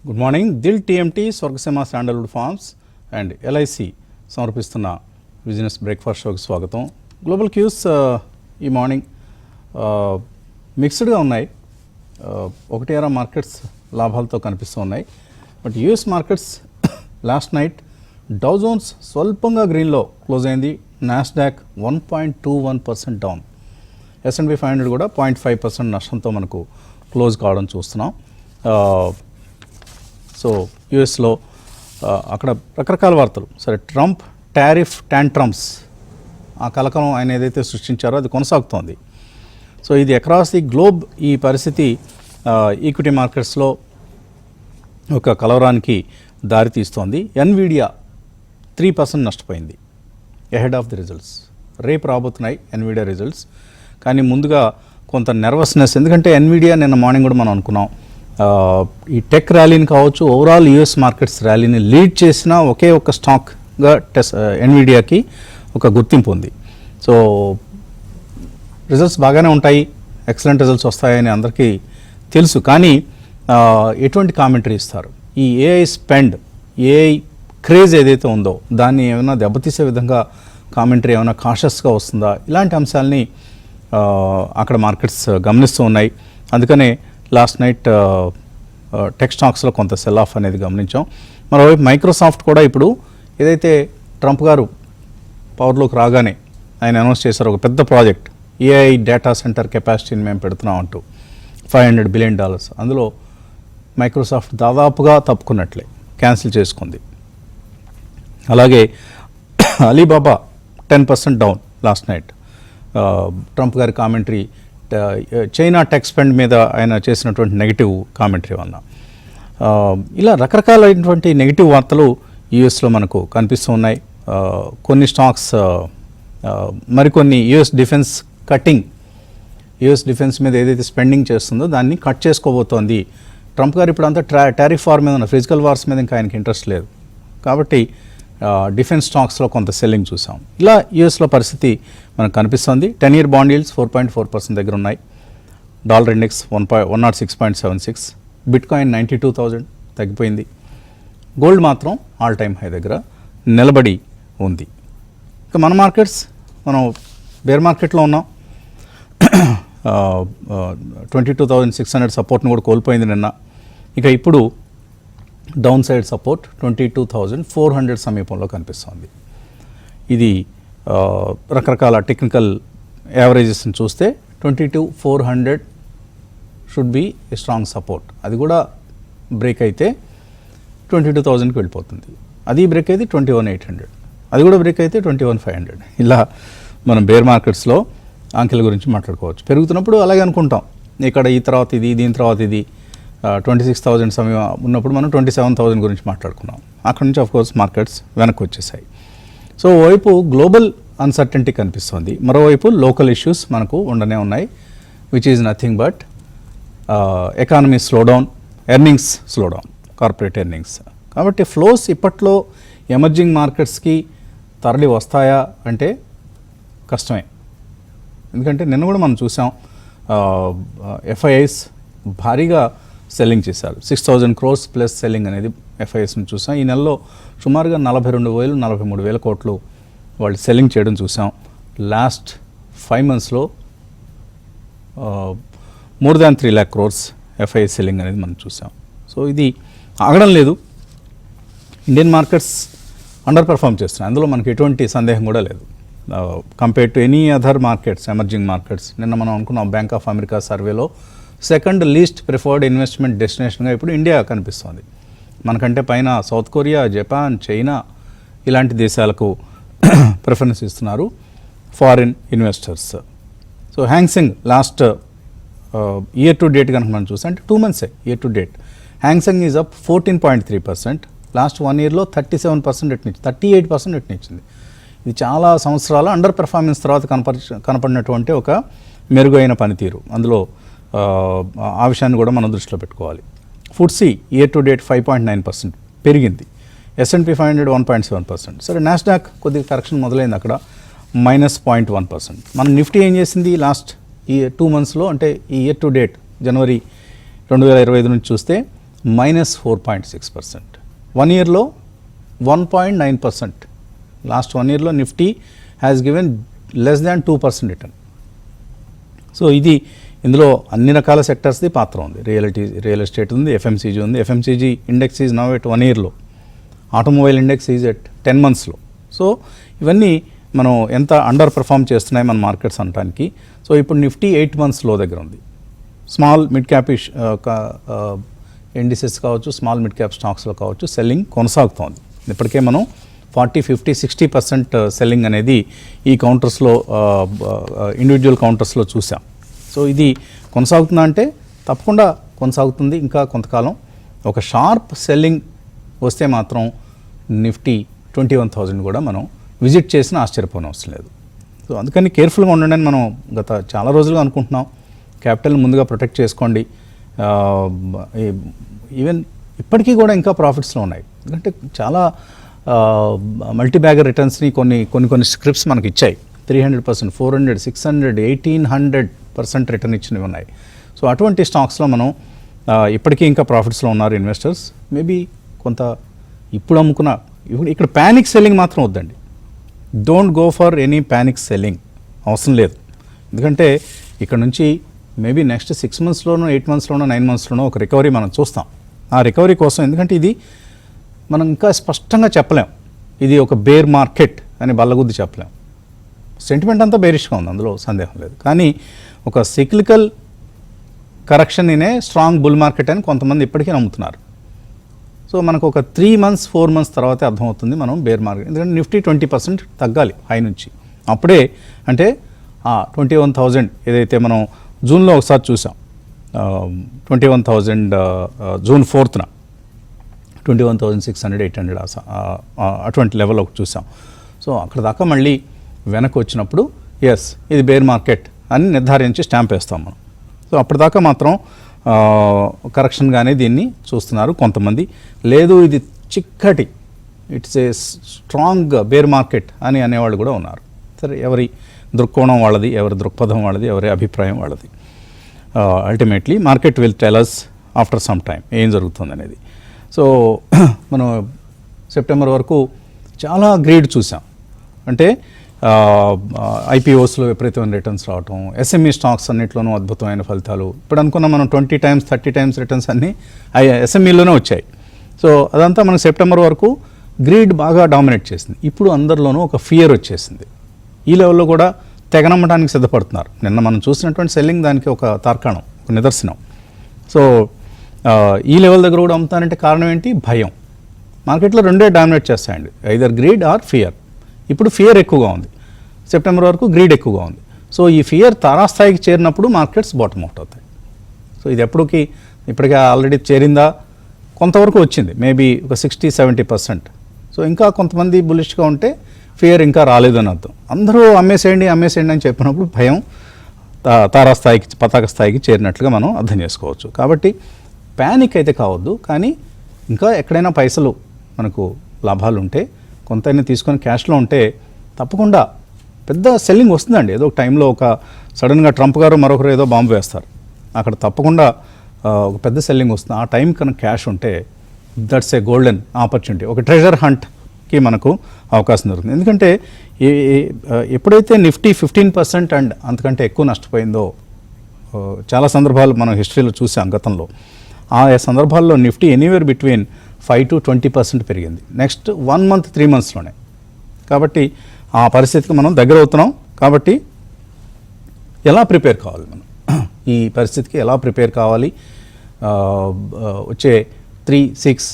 Good morning. Dil TMT, Swargaseema sandalwood farms and LIC సమర్పిస్తున్న business breakfast షోకి స్వాగతం. గ్లోబల్ క్యూస్ ఈ మార్నింగ్ మిక్స్డ్గా ఉన్నాయి. ఒకటి అర మార్కెట్స్ లాభాలతో కనిపిస్తూ ఉన్నాయి. But US markets last night Dow Jones స్వల్పంగా గ్రీన్లో క్లోజ్ అయింది. Nasdaq 1.21% down. S&P 500 కూడా 0.5% నష్టంతో మనకు క్లోజ్ కావడం చూస్తున్నాం. సో యుఎస్లో అక్కడ రకరకాల వార్తలు. సరే, ట్రంప్ టారిఫ్ ట్యాంట్రమ్స్, ఆ కలకలం ఆయన ఏదైతే సృష్టించారో అది కొనసాగుతోంది. సో ఇది అక్రాస్ ది గ్లోబ్ ఈ పరిస్థితి ఈక్విటీ మార్కెట్స్లో ఒక కలవరానికి దారితీస్తోంది. ఎన్విడియా 3% నష్టపోయింది ఎహెడ్ ఆఫ్ ది రిజల్ట్స్. రేపు రాబోతున్నాయి ఎన్విడియా రిజల్ట్స్. కానీ ముందుగా కొంత నెర్వస్నెస్, ఎందుకంటే ఎన్విడియా నిన్న మార్నింగ్ కూడా మనం అనుకున్నాం ఈ టెక్ ర్యాలీని కావచ్చు, ఓవరాల్ యూఎస్ మార్కెట్స్ ర్యాలీని లీడ్ చేసిన ఒకే ఒక స్టాక్గా ఎన్విడియాకి ఒక గుర్తింపు ఉంది. సో రిజల్ట్స్ బాగానే ఉంటాయి, ఎక్సలెంట్ రిజల్ట్స్ వస్తాయని అందరికీ తెలుసు. కానీ ఎటువంటి కామెంటరీ ఇస్తారు? ఈ ఏఐ స్పెండ్, ఏఐ క్రేజ్ ఏదైతే ఉందో దాన్ని ఏమైనా దెబ్బతీసే విధంగా కామెంటరీ ఏమైనా కాషస్గా వస్తుందా? ఇలాంటి అంశాలని అక్కడ మార్కెట్స్ గమనిస్తూ ఉన్నాయి. అందుకనే లాస్ట్ నైట్ టెక్ స్టాక్స్లో కొంత సెల్ ఆఫ్ అనేది గమనించాం. మరోవైపు మైక్రోసాఫ్ట్ కూడా ఇప్పుడు ఏదైతే ట్రంప్ గారు పవర్లోకి రాగానే ఆయన అనౌన్స్ చేశారు ఒక పెద్ద ప్రాజెక్ట్, ఏఐ డేటా సెంటర్ కెపాసిటీని మేము పెడుతున్నాం అంటూ $500 బిలియన్. అందులో మైక్రోసాఫ్ట్ దాదాపుగా తప్పుకున్నట్లే, క్యాన్సిల్ చేసుకుంది. అలాగే Alibaba 10% down last night. Trump గారి కామెంటరీ, చైనా టెక్ స్పెండ్ మీద ఆయన చేసినటువంటి నెగిటివ్ కామెంటరీ వలన ఇలా రకరకాలైనటువంటి నెగిటివ్ వార్తలు యూఎస్లో మనకు కనిపిస్తూ ఉన్నాయి. కొన్ని స్టాక్స్, మరికొన్ని US defence cutting, US defence మీద ఏదైతే స్పెండింగ్ చేస్తుందో దాన్ని కట్ చేసుకోబోతోంది ట్రంప్ గారు. ఇప్పుడు అంతా టారిఫ్ వార్ మీద ఉన్న, ఫిజికల్ వార్స్ మీద ఇంకా ఆయనకి ఇంట్రెస్ట్ లేదు. కాబట్టి డిఫెన్స్ స్టాక్స్లో కొంత సెల్లింగ్ చూసాం. ఇలా యూఎస్లో పరిస్థితి మనకు కనిపిస్తుంది. 10-year బాండ్ yields 4.4% దగ్గర ఉన్నాయి. Dollar index 106.76. బిట్కాయిన్ 92,000 తగ్గిపోయింది. గోల్డ్ మాత్రం ఆల్ టైమ్ హై దగ్గర నిలబడి ఉంది. ఇక మన మార్కెట్స్, మనం బేర్ మార్కెట్లో ఉన్నాం. 22,600 సపోర్ట్ని కూడా కోల్పోయింది నిన్న. ఇక ఇప్పుడు డౌన్ సైడ్ సపోర్ట్ 22,400 సమీపంలో కనిపిస్తోంది. ఇది రకరకాల టెక్నికల్ యావరేజెస్ని చూస్తే 22,400 should be a strong support. అది కూడా బ్రేక్ అయితే 22,000కి వెళ్ళిపోతుంది. అది బ్రేక్ అయితే 21,800, అది కూడా బ్రేక్ అయితే 21,500. ఇలా మనం బేర్ మార్కెట్స్లో అంకెల గురించి మాట్లాడుకోవచ్చు. పెరుగుతున్నప్పుడు అలాగే అనుకుంటాం, ఇక్కడ ఈ తర్వాత ఇది, దీని తర్వాత ఇది. 26,000 సమయం ఉన్నప్పుడు మనం 27,000 గురించి మాట్లాడుకున్నాం. అక్కడి నుంచి ఆఫ్కోర్స్ మార్కెట్స్ వెనక్కి వచ్చేసాయి. సో ఓవైపు గ్లోబల్ అన్సర్టెంటీ కనిపిస్తుంది, మరోవైపు లోకల్ ఇష్యూస్ మనకు ఉండనే ఉన్నాయి, which is nothing but economy slowdown, earnings slowdown, corporate earnings. కాబట్టి ఫ్లోస్ ఇప్పట్లో ఎమర్జింగ్ మార్కెట్స్కి తరలి వస్తాయా అంటే కష్టమే. ఎందుకంటే నిన్న కూడా మనం చూసాం, ఎఫ్ఐఐస్ భారీగా సెల్లింగ్ చేశారు. 6,000 crores ప్లస్ సెల్లింగ్ అనేది ఎఫ్ఐఎస్ని చూసాం. ఈ నెలలో సుమారుగా 42,000-43,000 కోట్లు వాళ్ళు సెల్లింగ్ చేయడం చూసాం. లాస్ట్ 5 monthsలో more than 3 lakh crores FIIs selling అనేది మనం చూసాం. సో ఇది ఆగడం లేదు. ఇండియన్ మార్కెట్స్ అండర్ పర్ఫామ్ చేస్తున్నాయి, అందులో మనకి ఎటువంటి సందేహం కూడా లేదు. Compare to any other markets, emerging markets. నిన్న మనం అనుకున్నాం బ్యాంక్ ఆఫ్ అమెరికా సర్వేలో సెకండ్ లీస్ట్ ప్రిఫర్డ్ ఇన్వెస్ట్మెంట్ డెస్టినేషన్గా ఇప్పుడు ఇండియా కనిపిస్తోంది. మనకంటే పైన సౌత్ కొరియా, జపాన్, చైనా ఇలాంటి దేశాలకు ప్రిఫరెన్స్ ఇస్తున్నారు foreign investors. So Hang Seng last year to date కనుక మనం చూస్తే, అంటే 2 months year to date, Hang Seng is up 14.3%. Last 1 yearలో 37% return, 38% return ఇచ్చింది. ఇది చాలా సంవత్సరాల అండర్ పెర్ఫార్మెన్స్ తర్వాత కనపడినటువంటి ఒక మెరుగైన పనితీరు. అందులో ఆ విషయాన్ని కూడా మనం దృష్టిలో పెట్టుకోవాలి. ఫుట్సీ ఇయర్ టు డేట్ 5.9% పెరిగింది. S&P 500 1.7%. సరే, నాస్డాక్ కొద్దిగా కరెక్షన్ మొదలైంది, అక్కడ -0.1%. మన నిఫ్టీ ఏం చేసింది లాస్ట్ ఈ 2 monthsలో, అంటే ఈ ఇయర్ టు డేట్ జనవరి 2025 నుంచి చూస్తే -4.6%. 1 yearలో 1.9%. లాస్ట్ 1 yearలో Nifty has given less than 2% return. So ఇది ఇందులో అన్ని రకాల సెక్టర్స్ది పాత్ర ఉంది. రియల్ ఎస్టేట్ ఉంది, ఎఫ్ఎంసీజీ ఉంది. FMCG index is now at 1 yearలో, ఆటోమొబైల్ ఇండెక్స్ ఈజ్ ఎట్ 10 monthsలో. సో ఇవన్నీ మనం ఎంత అండర్ పెర్ఫామ్ చేస్తున్నాయి మన మార్కెట్స్ అనడానికి. సో ఇప్పుడు నిఫ్టీ 8 months లో దగ్గర ఉంది. స్మాల్ మిడ్ క్యాప్ ఇండిసెస్ కావచ్చు, స్మాల్ మిడ్ క్యాప్ స్టాక్స్లో కావచ్చు సెల్లింగ్ కొనసాగుతోంది. ఇప్పటికే మనం 40, 50, 60% సెల్లింగ్ అనేది ఈ కౌంటర్స్లో ఇండివిజువల్ కౌంటర్స్లో చూసాం. సో ఇది కొనసాగుతుందా అంటే తప్పకుండా కొనసాగుతుంది ఇంకా కొంతకాలం. ఒక షార్ప్ సెల్లింగ్ వస్తే మాత్రం నిఫ్టీ 21,000 కూడా మనం విజిట్ చేసిన ఆశ్చర్యపోనవసరం లేదు. సో అందుకని కేర్ఫుల్గా ఉండండి అని మనం గత చాలా రోజులుగా అనుకుంటున్నాం. క్యాపిటల్ ముందుగా ప్రొటెక్ట్ చేసుకోండి. ఈవెన్ ఇప్పటికీ కూడా ఇంకా ప్రాఫిట్స్లో ఉన్నాయి. ఎందుకంటే చాలా మల్టీ బ్యాగర్ రిటర్న్స్ని కొన్ని స్క్రిప్ట్స్ మనకి ఇచ్చాయి. 300%, 400, 600, 1,800% రిటర్న్ ఇచ్చినవి ఉన్నాయి. సో అటువంటి స్టాక్స్లో మనం ఇప్పటికీ ఇంకా ప్రాఫిట్స్లో ఉన్నారు ఇన్వెస్టర్స్. మేబీ కొంత ఇప్పుడు అమ్ముకున్న ఇక్కడ ప్యానిక్ సెల్లింగ్ మాత్రం వద్దండి. Don't go for any panic selling, అవసరం లేదు. ఎందుకంటే ఇక్కడ నుంచి మేబీ నెక్స్ట్ 6 monthsలోనో 8 monthsలోనో 9 monthsలోనో ఒక రికవరీ మనం చూస్తాం. ఆ రికవరీ కోసం, ఎందుకంటే ఇది మనం ఇంకా స్పష్టంగా చెప్పలేం ఇది ఒక బేర్ మార్కెట్ అని బల్లగుద్ది చెప్పలేం. సెంటిమెంట్ అంతా బేరిష్గా ఉంది, అందులో సందేహం లేదు. కానీ ఒక cyclical correction in a strong bull market అని కొంతమంది ఇప్పటికీ నమ్ముతున్నారు. సో మనకు ఒక 3 months 4 months తర్వాతే అర్థమవుతుంది మనం బేర్ మార్కెట్. ఎందుకంటే నిఫ్టీ 20% తగ్గాలి హై నుంచి. అప్పుడే అంటే 21,000 ఏదైతే మనం జూన్లో ఒకసారి చూసాం, 21,000 June 4th 21,600, 800 అటువంటి లెవెల్ ఒకటి చూసాం. సో అక్కడ దాకా మళ్ళీ వెనక్కి వచ్చినప్పుడు ఎస్ ఇది బేర్ మార్కెట్ అని నిర్ధారించి స్టాంప్ వేస్తాం మనం. సో అప్పటిదాకా మాత్రం కరెక్షన్గానే దీన్ని చూస్తున్నారు కొంతమంది. లేదు ఇది చిక్కటి it's a strong bear market అని అనేవాళ్ళు కూడా ఉన్నారు. సరే, ఎవరి దృక్కోణం వాళ్ళది, ఎవరి దృక్పథం వాళ్ళది, ఎవరి అభిప్రాయం వాళ్ళది. Ultimately market will tell us after some time ఏం జరుగుతుంది అనేది. సో మనం సెప్టెంబర్ వరకు చాలా గ్రీడ్ చూసాం. అంటే ఐపీఓస్లో విపరీతమైన రిటర్న్స్ రావటం, ఎస్ఎంఈ స్టాక్స్ అన్నింటిలోనూ అద్భుతమైన ఫలితాలు. ఇప్పుడు అనుకున్నాం మనం 20 times 30 times రిటర్న్స్ అన్నీ ఎస్ఎంఈలోనే వచ్చాయి. సో అదంతా మనకు సెప్టెంబర్ వరకు గ్రీడ్ బాగా డామినేట్ చేసింది. ఇప్పుడు అందరిలోనూ ఒక ఫియర్ వచ్చేసింది. ఈ లెవెల్లో కూడా తెగనమ్మడానికి సిద్ధపడుతున్నారు. నిన్న మనం చూసినటువంటి సెల్లింగ్ దానికి ఒక తార్కాణం, ఒక నిదర్శనం. సో ఈ లెవెల్ దగ్గర కూడా అమ్ముతానంటే కారణం ఏంటి? భయం. మార్కెట్లో రెండే డామినేట్ చేస్తాయండి, ఐదర్ గ్రీడ్ ఆర్ ఫియర్. ఇప్పుడు ఫియర్ ఎక్కువగా ఉంది, సెప్టెంబర్ వరకు గ్రీడ్ ఎక్కువగా ఉంది. సో ఈ ఫియర్ తారాస్థాయికి చేరినప్పుడు మార్కెట్స్ బాటమ్ అవుట్ అవుతాయి. సో ఇది ఇప్పటికే ఆల్రెడీ చేరిందా? కొంతవరకు వచ్చింది, మేబీ ఒక 60-70%. సో ఇంకా కొంతమంది బులిష్గా ఉంటే ఫియర్ ఇంకా రాలేదని అర్థం. అందరూ అమ్మేసేయండి అని చెప్పినప్పుడు భయం తారాస్థాయికి, పతాక స్థాయికి చేరినట్లుగా మనం అర్థం చేసుకోవచ్చు. కాబట్టి ప్యానిక్ అయితే కావద్దు. కానీ ఇంకా ఎక్కడైనా పైసలు మనకు లాభాలు ఉంటే కొంతైనా తీసుకొని క్యాష్లో ఉంటే తప్పకుండా పెద్ద సెల్లింగ్ వస్తుందండి. ఏదో ఒక టైంలో ఒక సడన్గా ట్రంప్ గారు మరొకరు ఏదో బాంబు వేస్తారు, అక్కడ తప్పకుండా ఒక పెద్ద సెల్లింగ్ వస్తుంది. ఆ టైం కనుక క్యాష్ ఉంటే దట్స్ ఏ గోల్డెన్ ఆపర్చునిటీ, ఒక ట్రెజర్ హంట్కి మనకు అవకాశం దొరుకుతుంది. ఎందుకంటే ఎప్పుడైతే నిఫ్టీ 15% అండ్ అంతకంటే ఎక్కువ నష్టపోయిందో చాలా సందర్భాలు మనం హిస్టరీలో చూసాం గతంలో. ఆ సందర్భాల్లో నిఫ్టీ ఎనీవేర్ బిట్వీన్ 5 to 20% పెరిగింది నెక్స్ట్ 1 month 3 monthsలోనే. కాబట్టి ఆ పరిస్థితికి మనం దగ్గర అవుతున్నాం. కాబట్టి ఎలా ప్రిపేర్ కావాలి మనం, ఈ పరిస్థితికి ఎలా ప్రిపేర్ కావాలి? వచ్చే 3-6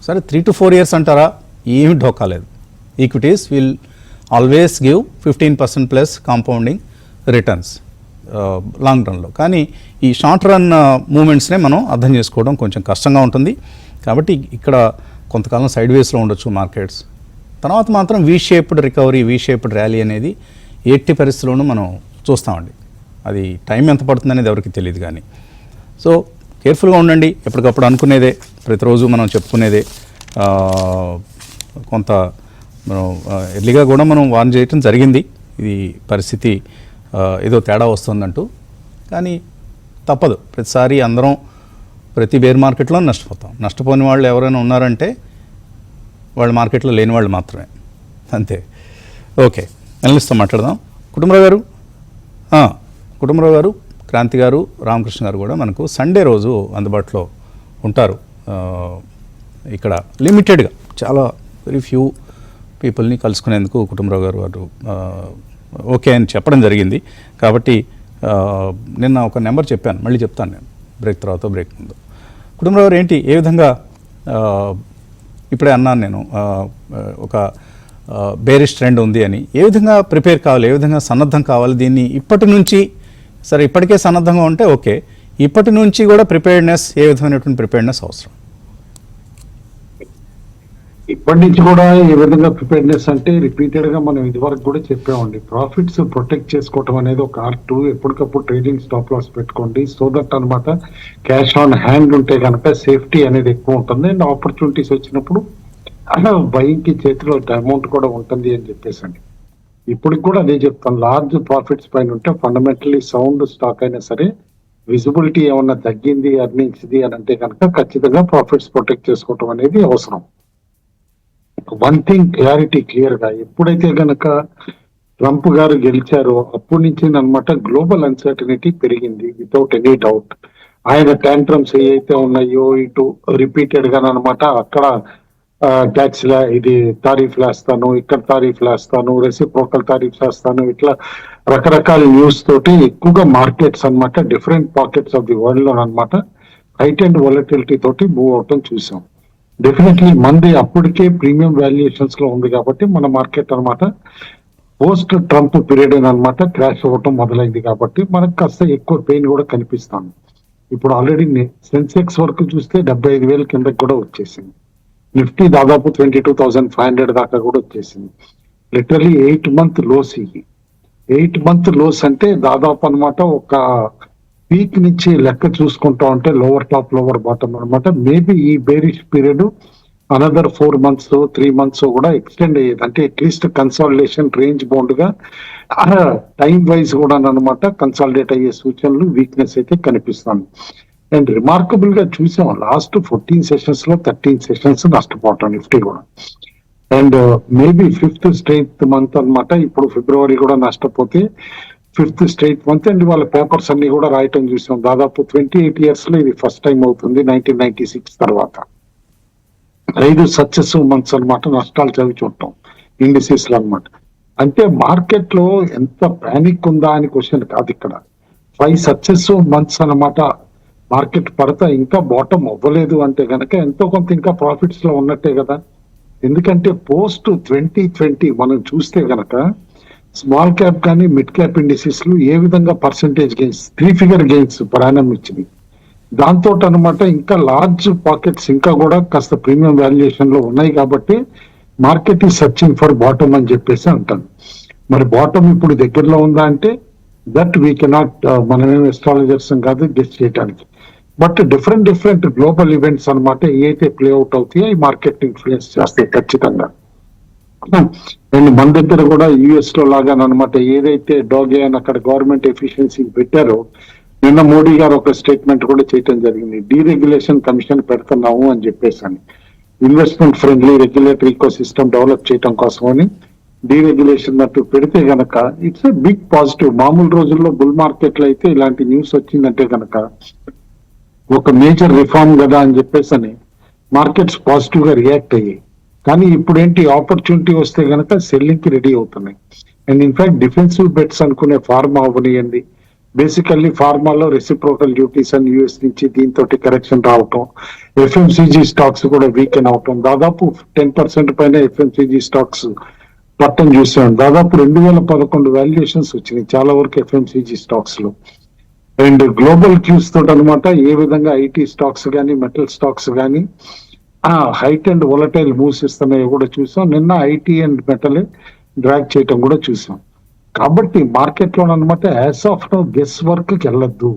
సరే 3 to 4 years అంటారా? ఏమి ఢోకాలేదు. Equities will always give 15% plus compounding returns long రన్లో. కానీ ఈ షార్ట్ రన్ మూమెంట్స్నే మనం అర్థం చేసుకోవడం కొంచెం కష్టంగా ఉంటుంది. కాబట్టి ఇక్కడ కొంతకాలం సైడ్ వేస్లో ఉండొచ్చు మార్కెట్స్. తర్వాత మాత్రం we shaped recovery, we shaped rally అనేది ఎట్టి పరిస్థితుల్లోనూ మనం చూస్తామండి. అది టైం ఎంత పడుతుంది అనేది ఎవరికి తెలియదు. కానీ సో కేర్ఫుల్గా ఉండండి. ఎప్పటికప్పుడు అనుకునేదే, ప్రతిరోజు మనం చెప్పుకునేదే. కొంత మనం ఎర్లీగా కూడా మనం వార్న్ చేయటం జరిగింది, ఇది పరిస్థితి ఏదో తేడా వస్తుందంటూ. కానీ తప్పదు, ప్రతిసారి అందరం ప్రతి బేర్ మార్కెట్లో నష్టపోతాం. నష్టపోని వాళ్ళు ఎవరైనా ఉన్నారంటే వాళ్ళ మార్కెట్లో లేని వాళ్ళు మాత్రమే, అంతే. ఓకే, అనలిస్ట్తో మాట్లాడదాం. కుటుంబరావు గారు, క్రాంతి గారు, రామకృష్ణ గారు కూడా మనకు సండే రోజు అందుబాటులో ఉంటారు. ఇక్కడ లిమిటెడ్గా చాలా వెరీ ఫ్యూ పీపుల్ని కలుసుకునేందుకు కుటుంబరావు గారు వారు ఓకే అని చెప్పడం జరిగింది. కాబట్టి నిన్న ఒక నెంబర్ చెప్పాను, మళ్ళీ చెప్తాను నేను బ్రేక్ తర్వాత, బ్రేక్ ముందు. కుటుంబరావు గారు ఏంటి, ఏ విధంగా ఇప్పుడే అన్నాను నేను ఒక బేరిష్ ట్రెండ్ ఉంది అని, ఏ విధంగా ప్రిపేర్ కావాలి, ఏ విధంగా సన్నద్ధం కావాలి దీన్ని ఇప్పటి నుంచి? సరే, ఇప్పటికే సన్నద్ధంగా ఉంటే ఓకే, ఇప్పటి నుంచి కూడా ప్రిపేర్డ్నెస్, ఏ విధమైనటువంటి ప్రిపేర్డ్నెస్ అవసరం? ఇప్పటి నుంచి కూడా ఏ విధంగా ప్రిపేర్నెస్ అంటే రిపీటెడ్ గా మనం ఇదివరకు కూడా చెప్పామండి, ప్రాఫిట్స్ ప్రొటెక్ట్ చేసుకోవటం అనేది ఒక ఆర్ట్. ఎప్పటికప్పుడు ట్రేడింగ్ స్టాప్ లాస్ పెట్టుకోండి, సో దట్ అనమాట క్యాష్ ఆన్ హ్యాండ్ ఉంటే కనుక సేఫ్టీ అనేది ఎక్కువ ఉంటుంది. అండ్ ఆపర్చునిటీస్ వచ్చినప్పుడు బయింగ్ కి చేతిలో అమౌంట్ కూడా ఉంటుంది అని చెప్పేసండి. ఇప్పటికి కూడా అదే చెప్తాను, లార్జ్ ప్రాఫిట్స్ పైన ఉంటే ఫండమెంటల్లీ సౌండ్ స్టాక్ అయినా సరే విజిబిలిటీ ఏమన్నా తగ్గింది ఎర్నింగ్స్ ది అని అంటే కనుక ఖచ్చితంగా ప్రాఫిట్స్ ప్రొటెక్ట్ చేసుకోవటం అనేది అవసరం. వన్ థింగ్ క్లారిటీ క్లియర్ గా, ఎప్పుడైతే గనక ట్రంప్ గారు గెలిచారో అప్పటి నుంచి అనమాట గ్లోబల్ అన్సర్టనిటీ పెరిగింది వితౌట్ ఎనీ డౌట్. ఆయన ట్యాంట్రమ్స్ ఏవైతే ఉన్నాయో ఇటు రిపీటెడ్ గా అనమాట అక్కడ ట్యాక్స్ ఇది తారీఫ్లు వేస్తాను, ఇక్కడ తారీఫ్లు వేస్తాను, రెసిప్రోకల్ తారీఫ్స్ వేస్తాను, ఇట్లా రకరకాల న్యూస్ తోటి ఎక్కువగా మార్కెట్స్ అనమాట different pockets of the world లో అనమాట హైట్ అండ్ వాలటిలిటీ తోటి మూవ్ అవటం చూసాం. డెఫినెట్లీ మంది అప్పటికే ప్రీమియం వాల్యుయేషన్స్ లో ఉంది కాబట్టి మన మార్కెట్ అనమాట పోస్ట్ ట్రంప్ పీరియడ్ అనమాట క్రాష్ అవ్వటం మొదలైంది కాబట్టి మనకు కాస్త ఎక్కువ పెయిన్ కూడా కనిపిస్తాను. ఇప్పుడు ఆల్రెడీ సెన్సెక్స్ వరకు చూస్తే 75,000 కిందకి కూడా వచ్చేసింది. నిఫ్టీ దాదాపు 22,500 దాకా కూడా వచ్చేసింది. Literally 8 month lows. ఇవి 8 month లోస్ అంటే దాదాపు అనమాట ఒక పీక్ నుంచి లెక్క చూసుకుంటా ఉంటే లోవర్ టాప్ లోవర్ బాటమ్ అనమాట మేబీ ఈ bearish period another 4 months 3 months కూడా ఎక్స్టెండ్ అయ్యేది. అంటే అట్లీస్ట్ కన్సాలిడేషన్ రేంజ్ బౌండ్ గా టైం వైజ్ కూడా అనమాట కన్సాలిడేట్ అయ్యే సూచనలు వీక్నెస్ అయితే కనిపిస్తుంది. అండ్ రిమార్కబుల్ గా చూసాం లాస్ట్ 14 sessions లో 13 sessions నష్టపోవటం నిఫ్టీ కూడా. And maybe 5th straight month అనమాట ఇప్పుడు ఫిబ్రవరి కూడా నష్టపోతే 5th straight month. అండ్ వాళ్ళ పేపర్స్ అన్ని కూడా రాయటం చూసాం. దాదాపు 28 years లో ఇది ఫస్ట్ టైం అవుతుంది 1996 తర్వాత. 5 successive months అనమాట నష్టాలు చదివి చూడటం ఇండిసెస్ లో అనమాట. అంటే మార్కెట్ లో ఎంత పానిక్ ఉందా అని క్వశ్చన్ కాదు ఇక్కడ. 5 successive months అనమాట మార్కెట్ పడతా ఇంకా బాటమ్ అవ్వలేదు అంటే గనక ఎంతో కొంత ఇంకా ప్రాఫిట్స్ లో ఉన్నట్టే కదా. ఎందుకంటే పోస్ట్ 2020 మనం చూస్తే గనక స్మాల్ క్యాప్ కానీ మిడ్ క్యాప్ ఇండిసెస్ లో ఏ విధంగా పర్సెంటేజ్ గెయిన్స్ 3 figure గెయిన్స్ ప్రాణం ఇచ్చింది. దాంతో అనమాట ఇంకా లార్జ్ పాకెట్స్ ఇంకా కూడా కాస్త ప్రీమియం వాల్యుయేషన్ లో ఉన్నాయి కాబట్టి మార్కెట్ ఈ సర్చింగ్ ఫర్ బాటమ్ అని చెప్పేసి అంటాను. మరి బాటమ్ ఇప్పుడు దగ్గరలో ఉందా అంటే దట్ వీ కెనాట్, మనమేం ఎస్ట్రాలజర్స్ కాదు గెస్ చేయడానికి. బట్ డిఫరెంట్ గ్లోబల్ ఈవెంట్స్ అనమాట ఏదైతే ప్లే అవుట్ అవుతాయో ఈ మార్కెట్ ఇన్ఫ్లుయెన్స్ చేస్తాయి ఖచ్చితంగా. అండ్ మన దగ్గర కూడా యుఎస్ లో లాగా అనమాట ఏదైతే డోగే అని అక్కడ గవర్నమెంట్ ఎఫిషియన్సీ పెట్టారో నిన్న మోడీ గారు ఒక స్టేట్మెంట్ కూడా చేయడం జరిగింది, డీరెగ్యులేషన్ కమిషన్ పెడుతున్నాము అని చెప్పేసి అని. Investment friendly regulatory ecosystem develop చేయడం కోసం అని డీరెగ్యులేషన్ అట్టు పెడితే గనక ఇట్స్ ఎ బిగ్ పాజిటివ్. మామూలు రోజుల్లో బుల్ మార్కెట్ లో అయితే ఇలాంటి న్యూస్ వచ్చిందంటే గనక ఒక మేజర్ రిఫార్మ్ కదా అని చెప్పేసి అని మార్కెట్స్ పాజిటివ్ గా రియాక్ట్ అయ్యాయి. కానీ ఇప్పుడు ఏంటి ఆపర్చునిటీ వస్తే గనక సెల్లింగ్ కి రెడీ అవుతున్నాయి. అండ్ ఇన్ఫాక్ట్ డిఫెన్సివ్ బెట్స్ అనుకునే ఫార్మా అవనియండి, బేసికల్లీ ఫార్మాలో రెసిప్రోకల్ డ్యూటీస్ అని యూఎస్ నుంచి దీంతో కరెక్షన్ రావటం, ఎఫ్ఎంసీజీ స్టాక్స్ కూడా వీకెన్ అవటం, దాదాపు 10% పైన ఎఫ్ఎంసీజీ స్టాక్స్ పట్టం చూసాం. దాదాపు 2011 వాల్యుయేషన్స్ వచ్చినాయి చాలా వరకు ఎఫ్ఎంసీజీ స్టాక్స్ లో. అండ్ గ్లోబల్ క్యూస్ తోటి అనమాట ఏ విధంగా ఐటీ స్టాక్స్ కానీ మెటల్ స్టాక్స్ కానీ హైట్ అండ్ వొలటైల్ మూవ్స్ ఇస్తున్నాయో కూడా చూసాం. నిన్న ఐటీ అండ్ మెటల్ డ్రాగ్ చేయటం కూడా చూసాం. కాబట్టి మార్కెట్ లో అనమాట as of no guess work కి వెళ్ళొద్దు.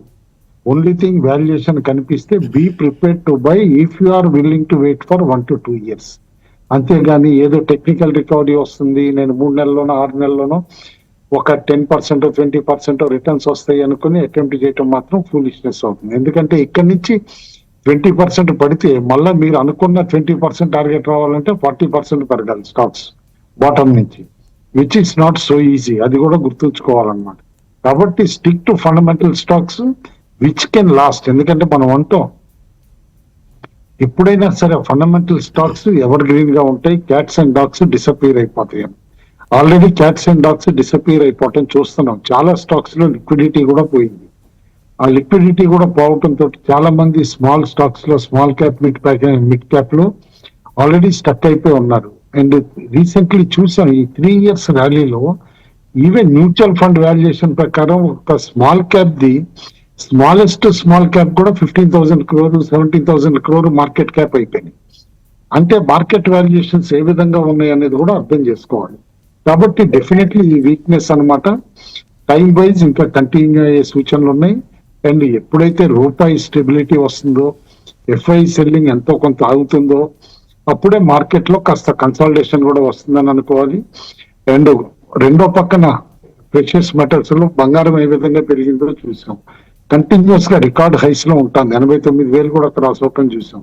ఓన్లీ థింగ్ వాల్యుయేషన్ కనిపిస్తే be prepared to buy if you are willing to wait for 1 to 2 years. అంతేగాని ఏదో టెక్నికల్ రికవరీ వస్తుంది నేను 3 నెలల్లోనో 6 నెలల్లోనో ఒక 10% 20% రిటర్న్స్ వస్తాయి అనుకుని అటెంప్ట్ చేయటం మాత్రం ఫూలిష్నెస్ అవుతుంది. ఎందుకంటే ఇక్కడ నుంచి 20% పడితే మళ్ళీ మీరు అనుకున్న 20% టార్గెట్ రావాలంటే 40% పెరగాలి స్టాక్స్ బాటమ్ నుంచి, which is not so easy. అది కూడా గుర్తుంచుకోవాలన్నమాట. కాబట్టి stick to fundamental stocks which can last. ఎందుకంటే మనం అంటాం ఎప్పుడైనా సరే ఫండమెంటల్ స్టాక్స్ ఎవర్ గ్రీన్ గా ఉంటాయి, క్యాట్స్ అండ్ డాగ్స్ డిసపియర్ అయిపోతాయి. Already cats and dogs disappear అయిపోవటం చూస్తున్నాం. చాలా స్టాక్స్ లో లిక్విడిటీ కూడా పోయింది. ఆ లిక్విడిటీ కూడా పోవటంతో చాలా మంది స్మాల్ స్టాక్స్ లో, స్మాల్ క్యాప్, మిడ్ క్యాప్ లో ఆల్రెడీ స్టక్ అయిపోయి ఉన్నారు. అండ్ రీసెంట్లీ చూసాం ఈ 3 years ర్యాలీలో ఈవెన్ మ్యూచువల్ ఫండ్ వాల్యుయేషన్ ప్రకారం ఒక small cap the smallest small cap కూడా 15,000 crore, 17,000 crore మార్కెట్ క్యాప్ అయిపోయింది. అంటే మార్కెట్ వాల్యుయేషన్స్ ఏ విధంగా ఉన్నాయి అనేది కూడా అర్థం చేసుకోవాలి. కాబట్టి డెఫినెట్లీ ఈ వీక్నెస్ అన్నమాట టైం వైజ్ ఇంకా కంటిన్యూ అయ్యే సూచనలు ఉన్నాయి. అండ్ ఎప్పుడైతే రూపాయి స్టెబిలిటీ వస్తుందో, ఎఫ్ఐ సెల్లింగ్ ఎంతో కొంత ఆగుతుందో, అప్పుడే మార్కెట్ లో కాస్త కన్సాలిడేషన్ కూడా వస్తుందని అనుకోవాలి. అండ్ రెండో పక్కన ప్రెషియస్ మెటల్స్ లో బంగారం ఏ విధంగా పెరిగిందో చూసాం. కంటిన్యూస్ గా రికార్డ్ హైస్ లో ఉంటుంది. 89,000 కూడా క్రాస్ ఓపెన్ చూసాం.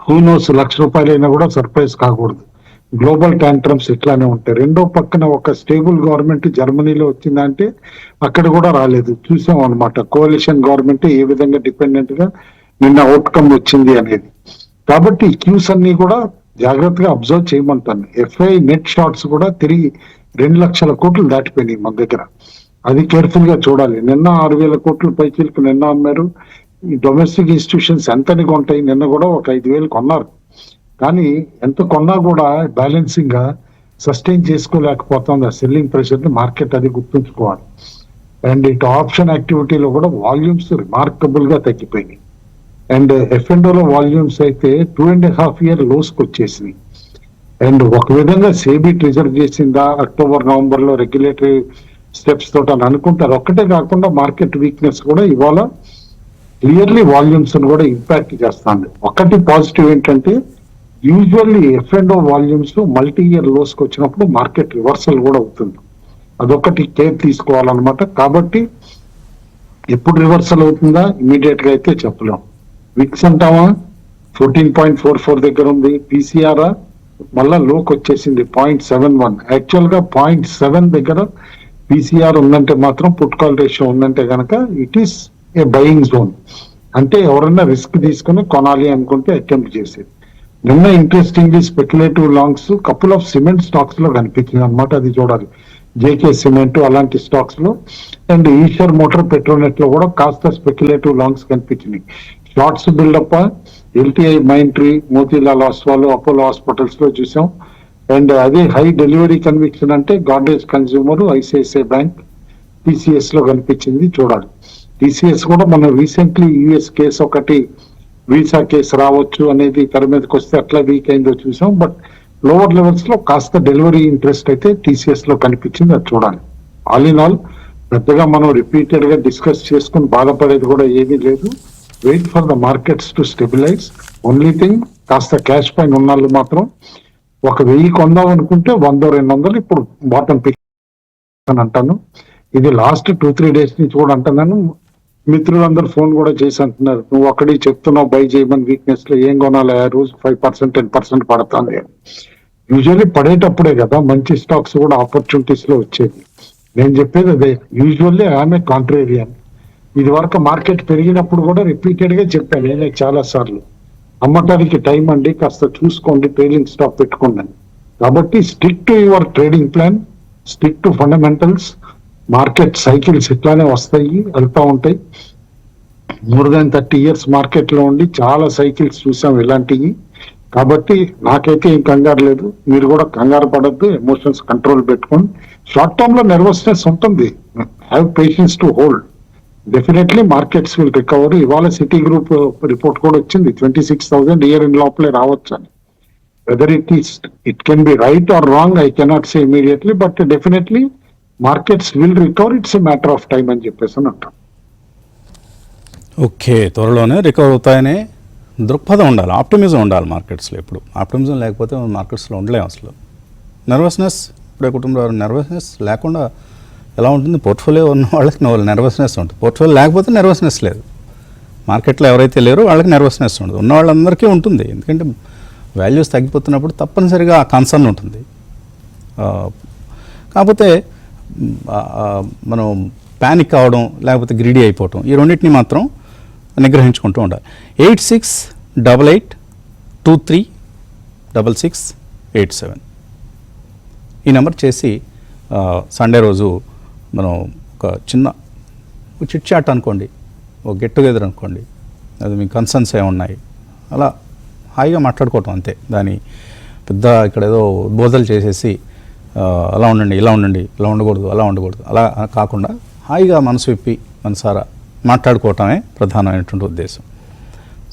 హూనోస్ ₹1,00,000 అయినా కూడా సర్ప్రైజ్ కాకూడదు. గ్లోబల్ ట్యాంట్రమ్స్ ఇట్లానే ఉంటాయి. రెండో పక్కన ఒక స్టేబుల్ గవర్నమెంట్ జర్మనీలో వచ్చిందంటే అక్కడ కూడా రాలేదు. చూసాం అనమాట కోalition గవర్నమెంట్ ఏ విధంగా డిపెండెంట్ గా నిన్న అవుట్కమ్ వచ్చింది అనేది. కాబట్టి క్యూస్ అన్ని కూడా జాగ్రత్తగా అబ్జర్వ్ చేయమంటాను. ఎఫ్ఐ నెట్ షార్ట్స్ కూడా తిరిగి 2,00,000 కోట్లు దాటిపోయినాయి మన దగ్గర. అది కేర్ఫుల్ గా చూడాలి. నిన్న 6,000 కోట్ల పైచీలకు నిన్న అమ్మారు. ఈ డొమెస్టిక్ ఇన్స్టిట్యూషన్స్ ఎంతని కొంటాయి? నిన్న కూడా ఒక 5,000 కొన్నారు. కానీ ఎంత కొన్నా కూడా బ్యాలెన్సింగ్ గా సస్టైన్ చేసుకోలేకపోతుంది ఆ సెల్లింగ్ ప్రెషర్ ని మార్కెట్. అది గుర్తుంచుకోవాలి. అండ్ ఇటు ఆప్షన్ యాక్టివిటీలో కూడా వాల్యూమ్స్ రిమార్కబుల్ గా తగ్గిపోయినాయి. అండ్ ఎఫ్ఎండోలో వాల్యూమ్స్ అయితే 2.5 year లోస్కి వచ్చేసినాయి. అండ్ ఒక విధంగా సేబీ ట్రిజర్వ్ చేసిందా అక్టోబర్ నవంబర్ లో రెగ్యులేటరీ స్టెప్స్ తోటి అని అనుకుంటారు. ఒక్కటే కాకుండా మార్కెట్ వీక్నెస్ కూడా ఇవాళ క్లియర్లీ వాల్యూమ్స్ కూడా ఇంపాక్ట్ చేస్తుంది. ఒకటి పాజిటివ్ ఏంటంటే usually F and O volumes multi year లోస్కి వచ్చినప్పుడు మార్కెట్ రివర్సల్ కూడా అవుతుంది. అదొకటి కేర్ తీసుకోవాలన్నమాట. కాబట్టి ఎప్పుడు రివర్సల్ అవుతుందా ఇమీడియట్ గా అయితే చెప్పలేం. విక్స్ అంటావా 14.44 దగ్గర ఉంది. పీసీఆర్ మళ్ళా లోకి వచ్చేసింది 0.71. యాక్చువల్ గా 0.7 దగ్గర పీసీఆర్ ఉందంటే మాత్రం పుట్ కాల్ రేషియో ఉందంటే కనుక it is a buying zone. అంటే ఎవరైనా రిస్క్ తీసుకుని కొనాలి అనుకుంటే అటెంప్ట్ చేసేది. నిన్న interestingly speculative longs couple of cement stocks లో కనిపించింది అనమాట. అది చూడాలి. జేకే సిమెంట్ అలాంటి స్టాక్స్ లో అండ్ ఈషర్ మోటార్, పెట్రోనెట్ లో కూడా కాస్త స్పెక్యులేటివ్ లాంగ్స్ కనిపించినాయి. Shorts buildup LTI, Mindtree, Motilal Oswal, Apollo hospitals లో చూసాం. అండ్ అదే హై డెలివరీ కన్విక్షన్ అంటే Godrej consumer, ICICI bank, TCS లో కనిపించింది. చూడాలి. టీసీఎస్ కూడా మనం రీసెంట్లీ యుఎస్ కేసు ఒకటి వీసా కేసు రావచ్చు అనేది తెర మీదకి వస్తే అట్లా వీక్ అయిందో చూసాం. బట్ లోవర్ లెవెల్స్ లో కాస్త డెలివరీ ఇంట్రెస్ట్ అయితే టీసీఎస్ లో కనిపించింది. అది చూడాలి. ఆల్ ఇన్ ఆల్ పెద్దగా మనం రిపీటెడ్ గా డిస్కస్ చేసుకుని బాధపడేది కూడా ఏమీ లేదు. Wait for the markets to stabilise. Only thing కాస్త క్యాష్ పైన ఉన్నాళ్ళు మాత్రం ఒక 1000 కొందాం అనుకుంటే 100-200 ఇప్పుడు బాటం పిక్ అని అంటాను. ఇది లాస్ట్ 2-3 days నుంచి కూడా అంటున్నాను. మిత్రులందరూ ఫోన్ కూడా చేసి అంటున్నారు, నువ్వు ఒక్కడి చెప్తున్నావు బై చేయమని, వీక్నెస్ లో ఏం కొనాలి, ఆ రోజు 5%, 10% పడుతుంది. యూజువల్లీ పడేటప్పుడే కదా మంచి స్టాక్స్ కూడా ఆపర్చునిటీస్ లో వచ్చేది. నేను చెప్పేది అదే. యూజువల్లీ ఆమె కాంట్రేరియన్. ఇది వరకు మార్కెట్ పెరిగినప్పుడు కూడా రిపీటెడ్ గా చెప్పాను నేనే చాలా సార్లు, అమ్మటానికి టైం అండి, కాస్త చూసుకోండి, ట్రైలింగ్ స్టాప్ పెట్టుకోండి. కాబట్టి stick to your trading plan, stick to fundamentals. Market cycles ఇట్లానే వస్తాయి, వెళ్తా ఉంటాయి. మోర్ దాన్ 30 years మార్కెట్ లో ఉండి చాలా సైకిల్స్ చూసాం ఇలాంటివి. కాబట్టి నాకైతే ఏం కంగారు లేదు. మీరు కూడా కంగారు పడద్దు, ఎమోషన్స్ కంట్రోల్ పెట్టుకోండి. షార్ట్ టర్మ్ లో నర్వస్నెస్ ఉంటుంది, have patience to hold. Definitely markets will recover. ఇవాళ సిటీ గ్రూప్ రిపోర్ట్ కూడా వచ్చింది 26,000 ఇయర్ ఇన్ లోపలే రావచ్చు అని. Whether it can be right are wrong I cannot say immediately, but definitely markets will recover. It's a matter of time అని చెప్పేసి అంటాం. Okay, త్వరలోనే రికవర్ అవుతాయనే దృక్పథం ఉండాలి, ఆప్టిమిజం ఉండాలి మార్కెట్స్లో. ఇప్పుడు ఆప్టిమిజం లేకపోతే మార్కెట్స్లో ఉండలేము అసలు. నర్వస్నెస్, ఇప్పుడే కుటుంబంలో నర్వస్నెస్ లేకుండా ఎలా ఉంటుంది? పోర్ట్ఫోలియో ఉన్న వాళ్ళకి నర్వస్నెస్ ఉంటుంది, పోర్ట్ఫోలియో లేకపోతే నర్వస్నెస్ లేదు. మార్కెట్లో ఎవరైతే లేరో వాళ్ళకి నర్వస్నెస్ ఉండదు, ఉన్న వాళ్ళందరికీ ఉంటుంది. ఎందుకంటే వాల్యూస్ తగ్గిపోతున్నప్పుడు తప్పనిసరిగా ఆ కన్సర్న్ ఉంటుంది. కాకపోతే మనం ప్యానిక్ అవ్వడం లేకపోతే గ్రీడీ అయిపోవటం, ఈ రెండింటిని మాత్రం నిగ్రహించుకుంటూ ఉండాలి. 8688236687 ఈ నెంబర్ చేసి సండే రోజు మనం ఒక చిన్న చిట్ చాట్ అనుకోండి, ఒక గెట్ టుగెదర్ అనుకోండి, అది మీ కన్సర్న్స్ ఏమున్నాయి అలా హాయిగా మాట్లాడుకోవటం అంతే. దాని పెద్ద ఇక్కడ ఏదో బోధలు చేసేసి అలా ఉండండి, ఇలా ఉండండి, ఇలా ఉండకూడదు, అలా ఉండకూడదు, అలా కాకుండా హాయిగా మనసు విప్పి మనసారా మాట్లాడుకోవటమే ప్రధానమైనటువంటి ఉద్దేశం.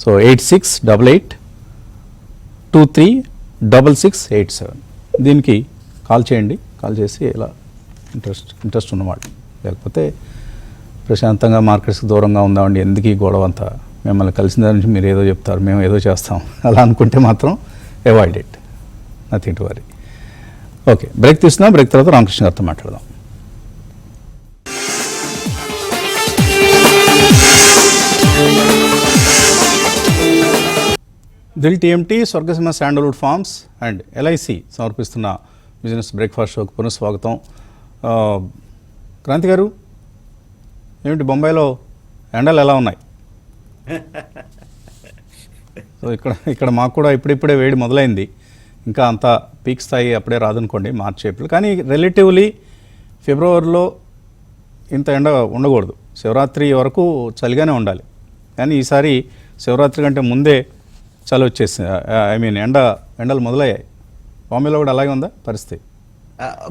సో 8688236687 దీనికి కాల్ చేయండి. కాల్ చేసి ఇలా ఇంట్రెస్ట్ ఉన్నవాళ్ళు, లేకపోతే ప్రశాంతంగా మార్కెట్స్కి దూరంగా ఉందామండి, ఎందుకు ఈ గొడవ అంతా, మిమ్మల్ని కలిసిన దాని నుంచి మీరు ఏదో చెప్తారు, మేము ఏదో చేస్తాం, అలా అనుకుంటే మాత్రం avoid it, nothing to worry. Okay, break తీసుకుందాం. బ్రేక్ తర్వాత రామకృష్ణ గారితో మాట్లాడదాం. Dil TMT, Swargaseema sandalwood farms and LIC సమర్పిస్తున్న బిజినెస్ బ్రేక్ఫాస్ట్ షోకి పునఃస్వాగతం. క్రాంతి గారు, ఏమిటి బొంబాయిలో ఎండలు ఎలా ఉన్నాయి? సో ఇక్కడ మాకు కూడా ఇప్పుడిప్పుడే వేడి మొదలైంది. ఇంకా అంత పీక్ స్థాయి అప్పుడే రాదనుకోండి, మార్చ్ ఏప్రిల్. కానీ రిలేటివ్లీ ఫిబ్రవరిలో ఇంత ఎండ ఉండకూడదు. శివరాత్రి వరకు చలిగానే ఉండాలి. కానీ ఈసారి శివరాత్రి కంటే ముందే చలి వచ్చేసింది. ఐ మీన్ ఎండలు మొదలయ్యాయి. బాంబేలో కూడా అలాగే ఉందా పరిస్థితి?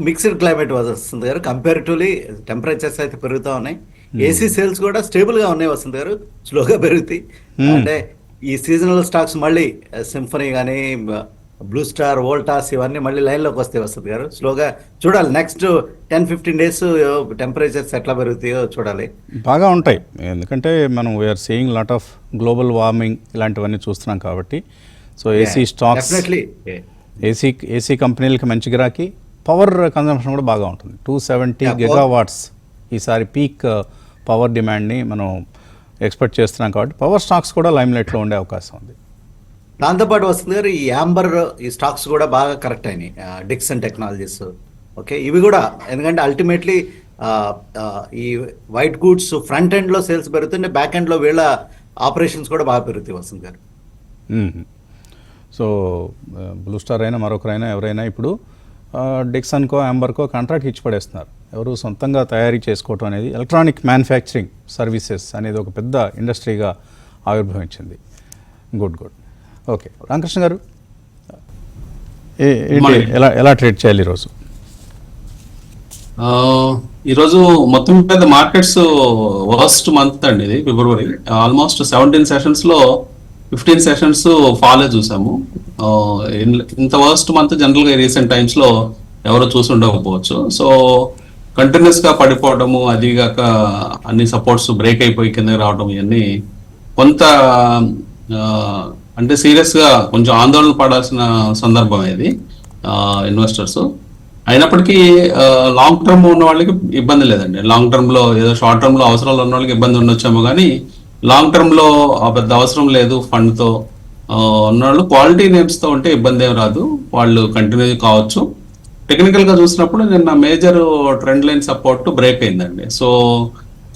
మిక్స్డ్ క్లైమేట్ వస్తుంది గారు. కంపారిటివ్లీ టెంపరేచర్స్ అయితే పెరుగుతూ ఉన్నాయి. ఏసీ సేల్స్ కూడా స్టేబుల్ గా ఉన్నాయి వస్తుంది గారు, స్లోగా పెరుగుతాయి. అంటే ఈ సీజనల్ స్టాక్స్ మళ్ళీ సింఫనీ కానీ, బ్లూ స్టార్, వోల్టాస్ ఇవన్నీ మళ్ళీ లైన్లోకి వస్తాయి వస్తుంది గారు. స్లోగా చూడాలి, నెక్స్ట్ 10-15 డేస్ టెంపరేచర్స్ ఎట్లా పెరుగుతాయో చూడాలి. బాగా ఉంటాయి, ఎందుకంటే మనం we are seeing lot of global warming ఇలాంటివన్నీ చూస్తున్నాం కాబట్టి. సో ఏసీ స్టాక్స్, ఏసీ కంపెనీలకి మంచి గిరాకీ, పవర్ కన్జంప్షన్ కూడా బాగా ఉంటుంది. 270 గిగావాట్స్ ఈసారి పీక్ పవర్ డిమాండ్ని మనం ఎక్స్పెక్ట్ చేస్తున్నాం కాబట్టి పవర్ స్టాక్స్ కూడా లైమ్లైట్లో ఉండే అవకాశం ఉంది. దాంతోపాటు వస్తుంది గారు ఈ యాంబర్, ఈ స్టాక్స్ కూడా బాగా కరెక్ట్ అయినాయి. డిక్సన్ టెక్నాలజీస్, ఓకే, ఇవి కూడా ఎందుకంటే అల్టిమేట్లీ ఈ వైట్ గూడ్స్ ఫ్రంట్ ఎండ్లో సేల్స్ పెరుగుతుంటే బ్యాక్ ఎండ్లో వీళ్ళ ఆపరేషన్స్ కూడా బాగా పెరుగుతాయి వస్తుంది గారు. సో బ్లూ స్టార్ అయినా మరొకరైనా ఎవరైనా ఇప్పుడు డిక్సన్కో యాంబర్కో కాంట్రాక్ట్ ఇచ్చి పడేస్తున్నారు. ఎవరు సొంతంగా తయారీ చేసుకోవటం అనేది, ఎలక్ట్రానిక్ మ్యానుఫ్యాక్చరింగ్ సర్వీసెస్ అనేది ఒక పెద్ద ఇండస్ట్రీగా ఆవిర్భవించింది. గుడ్. ఓకే, రామకృష్ణ గారు, ఎలా ట్రేడ్ చేయాలి ఈరోజు? ఈరోజు మొత్తం మీద మార్కెట్స్ వర్స్ట్ మంత్ అండి ఇది, ఫిబ్రవరి. ఆల్మోస్ట్ 17 సెషన్స్లో 15 సెషన్స్ ఫాలే చూసాము. ఇంత వర్స్ట్ మంత్ జనరల్గా రీసెంట్ టైమ్స్లో ఎవరో చూసి ఉండకపోవచ్చు. సో కంటిన్యూస్గా పడిపోవడము, అది కాక అన్ని సపోర్ట్స్ బ్రేక్ అయిపోయి కిందకి రావడం, ఇవన్నీ కొంత అంటే సీరియస్గా కొంచెం ఆందోళన పడాల్సిన సందర్భం ఇది ఇన్వెస్టర్స్. అయినప్పటికీ లాంగ్ టర్మ్ ఉన్న వాళ్ళకి ఇబ్బంది లేదండి. లాంగ్ టర్మ్లో ఏదో షార్ట్ టర్మ్లో అవసరాలు ఉన్న వాళ్ళకి ఇబ్బంది ఉండొచ్చేమో, కానీ లాంగ్ టర్మ్లో పెద్ద అవసరం లేదు ఫండ్తో ఉన్నవాళ్ళు క్వాలిటీ నేమ్స్తో ఉంటే ఇబ్బంది ఏం రాదు, వాళ్ళు కంటిన్యూ కావచ్చు. టెక్నికల్గా చూసినప్పుడు నిన్న major trend line support break అయిందండి. సో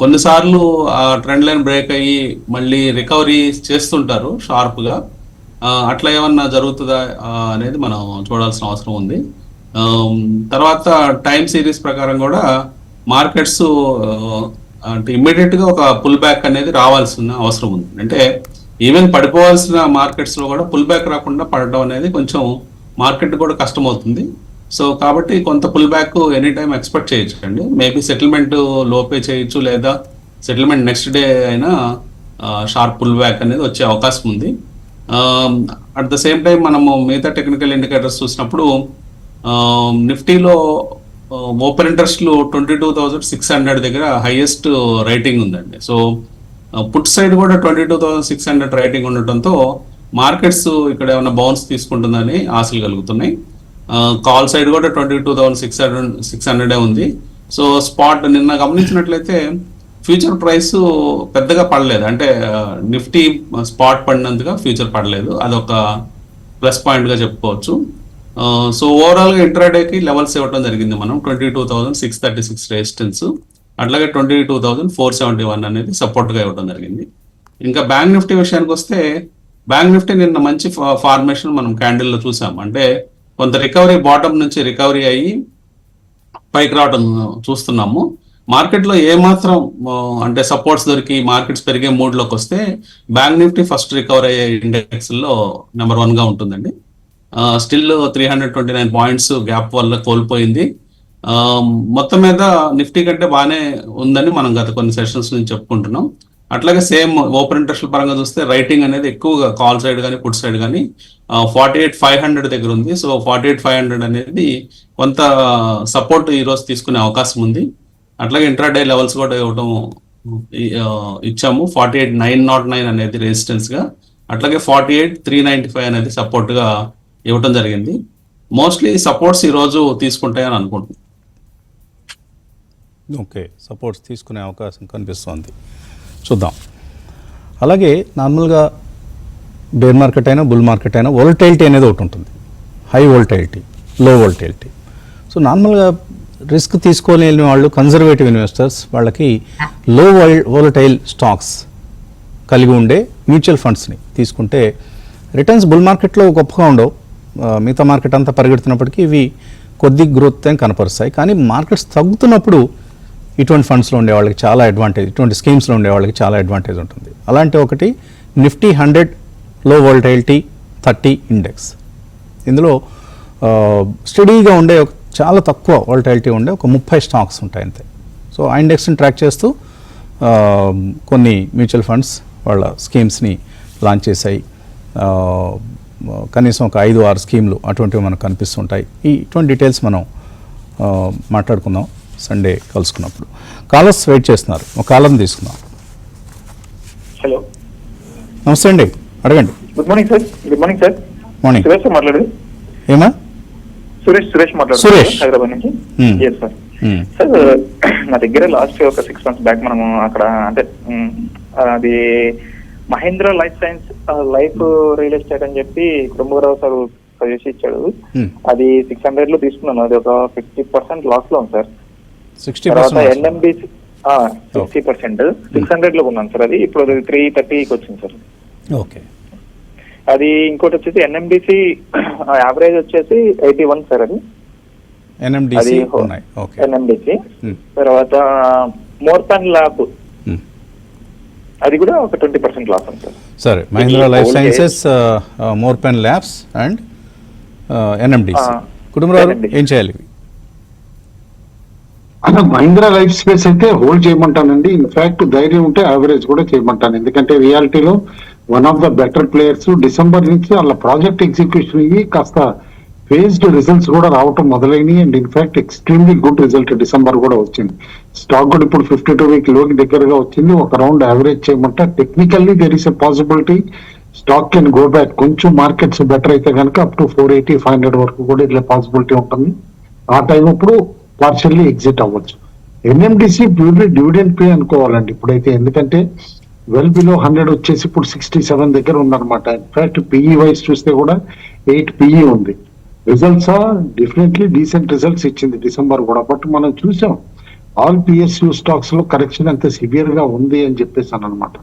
కొన్నిసార్లు ఆ ట్రెండ్ లైన్ బ్రేక్ అయ్యి మళ్ళీ రికవరీ చేస్తుంటారు షార్ప్గా. అట్లా ఏమన్నా జరుగుతుందా అనేది మనం చూడాల్సిన అవసరం ఉంది. తర్వాత టైం సిరీస్ ప్రకారం కూడా మార్కెట్స్ అంటే ఇమ్మీడియట్గా ఒక పుల్ బ్యాక్ అనేది రావాల్సిన అవసరం ఉంది. అంటే ఈవెన్ పడిపోవాల్సిన మార్కెట్స్లో కూడా పుల్ బ్యాక్ రాకుండా పడడం అనేది కొంచెం మార్కెట్ కూడా కష్టమవుతుంది. సో కాబట్టి కొంత pull back any time expect చేయొచ్చు అండి. మేబీ సెటిల్మెంట్ లోపే చేయొచ్చు, లేదా సెటిల్మెంట్ నెక్స్ట్ డే అయినా షార్ప్ పుల్ బ్యాక్ అనేది వచ్చే అవకాశం ఉంది. అట్ ద సేమ్ టైం మనము మిగతా టెక్నికల్ ఇండికేటర్స్ చూసినప్పుడు నిఫ్టీలో ఓపెన్ ఇంట్రెస్ట్లు 22,600 దగ్గర హైయెస్ట్ రైటింగ్ ఉందండి. సో పుట్ సైడ్ కూడా 22,600 రైటింగ్ ఉండటంతో మార్కెట్స్ ఇక్కడ ఏమైనా బౌన్స్ తీసుకుంటుందని ఆశలు కలుగుతున్నాయి. కాల్ సైడ్ కూడా 22,600 ఉంది. సో స్పాట్ నిన్న గమనించినట్లయితే ఫ్యూచర్ ప్రైస్ పెద్దగా పడలేదు, అంటే నిఫ్టీ స్పాట్ పడినందుగా ఫ్యూచర్ పడలేదు, అదొక ప్లస్ పాయింట్ గా చెప్పుకోవచ్చు. సో ఓవరాల్ గా ఇంట్రాడేకి లెవెల్స్ ఇవ్వడం జరిగింది మనం 22,636 రెసిస్టెన్స్, అట్లాగే 22,471 అనేది సపోర్ట్ గా ఇవ్వడం జరిగింది. ఇంకా బ్యాంక్ నిఫ్టీ విషయానికి వస్తే బ్యాంక్ నిఫ్టీ నిన్న మంచి ఫార్మేషన్ మనం క్యాండిల్ లో చూసాం, అంటే కొంత రికవరీ బాటమ్ నుంచి రికవరీ అయ్యి పైకి రావడం చూస్తున్నాము. మార్కెట్లో ఏమాత్రం అంటే సపోర్ట్స్ దొరికి మార్కెట్స్ పెరిగే మూడ్లోకి వస్తే బ్యాంక్ నిఫ్టీ ఫస్ట్ రికవర్ అయ్యే ఇండెక్స్ లో నెంబర్ 1 గా ఉంటుందండి. స్టిల్ 329 పాయింట్స్ గ్యాప్ వల్ల కోల్పోయింది. మొత్తం మీద నిఫ్టీ కంటే బాగానే ఉందని మనం గత కొన్ని సెషన్స్ నుంచి చెప్పుకుంటున్నాం. అట్లాగే సేమ్ ఓపెన్ ఇంట్రెస్ట్ పరంగా చూస్తే రైటింగ్ అనేది ఎక్కువగా కాల్ సైడ్ కానీ పుట్ సైడ్ కానీ 48,500 దగ్గర ఉంది. సో 48,500 అనేది కొంత సపోర్ట్ ఈ రోజు తీసుకునే అవకాశం ఉంది. అట్లాగే ఇంట్రాడే లెవెల్స్ కూడా ఇవ్వడం ఇచ్చాము. 48,909 అనేది రెసిస్టెన్స్ గా, అట్లాగే 48,395 అనేది సపోర్ట్ గా ఇవ్వడం జరిగింది. మోస్ట్లీ సపోర్ట్స్ ఈ రోజు తీసుకుంటాయని అనుకుంటున్నాను. ఓకే, సపోర్ట్స్ తీసుకునే అవకాశం కనిపిస్తోంది, చూద్దాం. అలాగే నార్మల్గా బేర్ మార్కెట్ అయినా బుల్ మార్కెట్ అయినా వోలటైలిటీ అనేది ఒకటి ఉంటుంది, హై వోలటైలిటీ, లో వోలటైలిటీ. సో నార్మల్గా రిస్క్ తీసుకోలేని వాళ్ళు కన్జర్వేటివ్ ఇన్వెస్టర్స్, వాళ్ళకి లో వోలటైల్ స్టాక్స్ కలిగి ఉండే మ్యూచువల్ ఫండ్స్ని తీసుకుంటే రిటర్న్స్ బుల్ మార్కెట్లో గొప్పగా ఉండవు, మిగతా మార్కెట్ అంతా పరిగెడుతున్నప్పటికీ ఇవి కొద్ది గ్రోత్ కనపరుస్తాయి. కానీ మార్కెట్స్ తగ్గుతున్నప్పుడు ఇటువంటి ఫండ్స్లో ఉండే వాళ్ళకి చాలా అడ్వాంటేజ్, ఇటువంటి స్కీమ్స్లో ఉండే వాళ్ళకి చాలా అడ్వాంటేజ్ ఉంటుంది. అలాంటి ఒకటి నిఫ్టీ 100 లో వోల్టైలిటీ 30 ఇండెక్స్. ఇందులో స్టడీగా ఉండే చాలా తక్కువ వోల్టైలిటీ ఉండే ఒక 30 స్టాక్స్ ఉంటాయి అంతే. సో ఆ ఇండెక్స్ని ట్రాక్ చేస్తూ కొన్ని మ్యూచువల్ ఫండ్స్ వాళ్ళ స్కీమ్స్ని లాంచ్ చేశాయి. కనీసం ఒక 5-6 స్కీమ్లు అటువంటివి మనకు కనిపిస్తుంటాయి. ఇటువంటి డీటెయిల్స్ మనం మాట్లాడుకుందాం సండే కలుసుకున్నప్పుడు. కాలర్స్ వెయిట్ చేస్తున్నారు, ఒక కాలర్ని తీసుకుందాం. హలో, నమస్తే అండి, అడగండి. Good morning sir. Good morning sir. Morning. Suresh sir మాట్లాడేది. ఏమా? సురేష్ మాట్లాడుతున్నాను, సురేష్, హైదరాబాద్ నుంచి. Yes sir. సార్ నా దగ్గర లాస్ట్ ఒక 6 months బ్యాక్ మనము అక్కడ అంటే అది Mahindra life science life real estate అని చెప్పి కుటుంబరావు సార్ సజెస్ట్ ఇచ్చాడు. అది 600 లో తీసుకున్నాను, అది ఒక 50% లాస్ లో ఉంది సార్. 60% ఎన్ఎండిసి 60% 600 లో ఉన్నాను సార్. అది ఇప్పుడు 330కి వచ్చింది సార్. ఓకే. అది ఇంకోటి వచ్చేసి ఎన్ఎండిసి యావరేజ్ వచ్చేసి 81 సార్. అది ఎన్ఎండిసి ఉన్నాయి. ఓకే. ఎన్ఎండిసి తర్వాత మోర్పాన్ ల్యాబ్ అది కూడా ఒక 20% లాస్ ఉంది సార్. సరే, Mahindra life sciences, Morepen labs and NMDC. Kutumbarao ఏం చేయాలి? మహీంద్రా లైఫ్ స్పేస్ అయితే హోల్డ్ చేయమంటానండి. ఇన్ఫాక్ట్ ధైర్యం ఉంటే యావరేజ్ కూడా చేయమంటాను. ఎందుకంటే రియాలిటీలో one of the better players. December నుంచి వాళ్ళ ప్రాజెక్ట్ ఎగ్జిక్యూషన్ అయ్యి కాస్త ఫేజ్డ్ రిజల్ట్స్ కూడా రావటం మొదలైనవి. And in fact extremely good result December కూడా వచ్చింది. స్టాక్ కూడా ఇప్పుడు 52 వీక్ లోకి దగ్గరగా వచ్చింది. ఒక రౌండ్ యావరేజ్ చేయమంటే technically there is a possibility stock can go back. కొంచెం మార్కెట్స్ బెటర్ అయితే కనుక అప్ టు 480-500 వరకు కూడా ఇట్లా పాసిబిలిటీ ఉంటుంది. ఆ టైం అప్పుడు పార్షియల్లీ ఎగ్జిట్ అవ్వచ్చు. ఎన్ఎండిసి ప్యూర్లీ డివిడెండ్ పే అనుకోవాలండి ఇప్పుడైతే, ఎందుకంటే వెల్ బిలో 100 వచ్చేసి ఇప్పుడు 67 దగ్గర ఉందన్నమాట. ఇన్ఫాక్ట్ పిఈ వైజ్ చూస్తే కూడా 8 పిఈ ఉంది. రిజల్ట్స్ డెఫినెట్లీ డీసెంట్ రిజల్ట్స్ ఇచ్చింది డిసెంబర్ కూడా. బట్ మనం చూసాం ఆల్ పిఎస్యూ స్టాక్స్ లో కరెక్షన్ అంత సివియర్ గా ఉంది అని చెప్పేసాను అనమాట.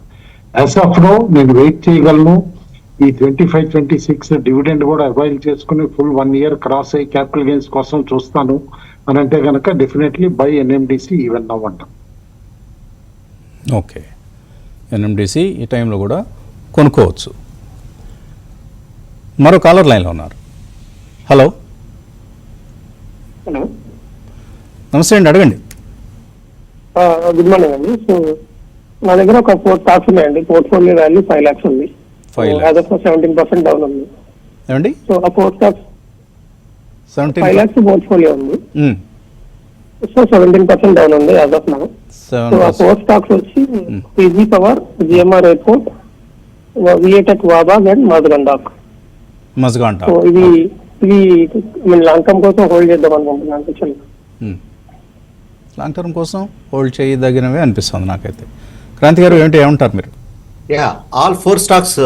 యాజ్ ఆఫ్ నౌ నేను వెయిట్ చేయగలను. ఈ 25-26 డివిడెండ్ కూడా అవైల్ చేసుకుని ఫుల్ 1 year క్రాస్ అయ్యి క్యాపిటల్ గెయిన్స్ కోసం చూస్తాను అని అంటే కనుక definitely by NMDC even now అంటాం. ఓకే, ఎన్ఎండిసి ఈ టైంలో కూడా కొనుక్కోవచ్చు. మరో కాలర్ లైన్లో ఉన్నారు. హలో. హలో, నమస్తే అండి, అడగండి. గుడ్ మార్నింగ్ అండి. సో నా దగ్గర ఒక 4 స్టాక్స్ ఉన్నాయండి. పోర్ట్ఫోలియో వాల్యూ 5 lakhs ఉంది. 5 lakhs. అదొక 17% డౌన్ ఉంది. ఏమండి? సో ఆ 4 stocks 5 lakhs పోర్ట్ఫోలియో ఉంది. సో 17% డౌన్ ఉంది యాజ్ ఆఫ్ నౌ. సో ఆ 4 stocks వచ్చి PG power, GMR airport, VA Tech Wabag and Mazagon dock. So ఇవి లాంగ్ టర్మ్ కోసం హోల్డ్ చేద్దాం అనుకుంటున్నాను. లాంగ్ టర్మ్ కోసం హోల్డ్ చేయదగినవే అనిపిస్తుంది నాకైతే. క్రాంతి గారు ఏమంటారు మీరు? Yeah, all 4 stocks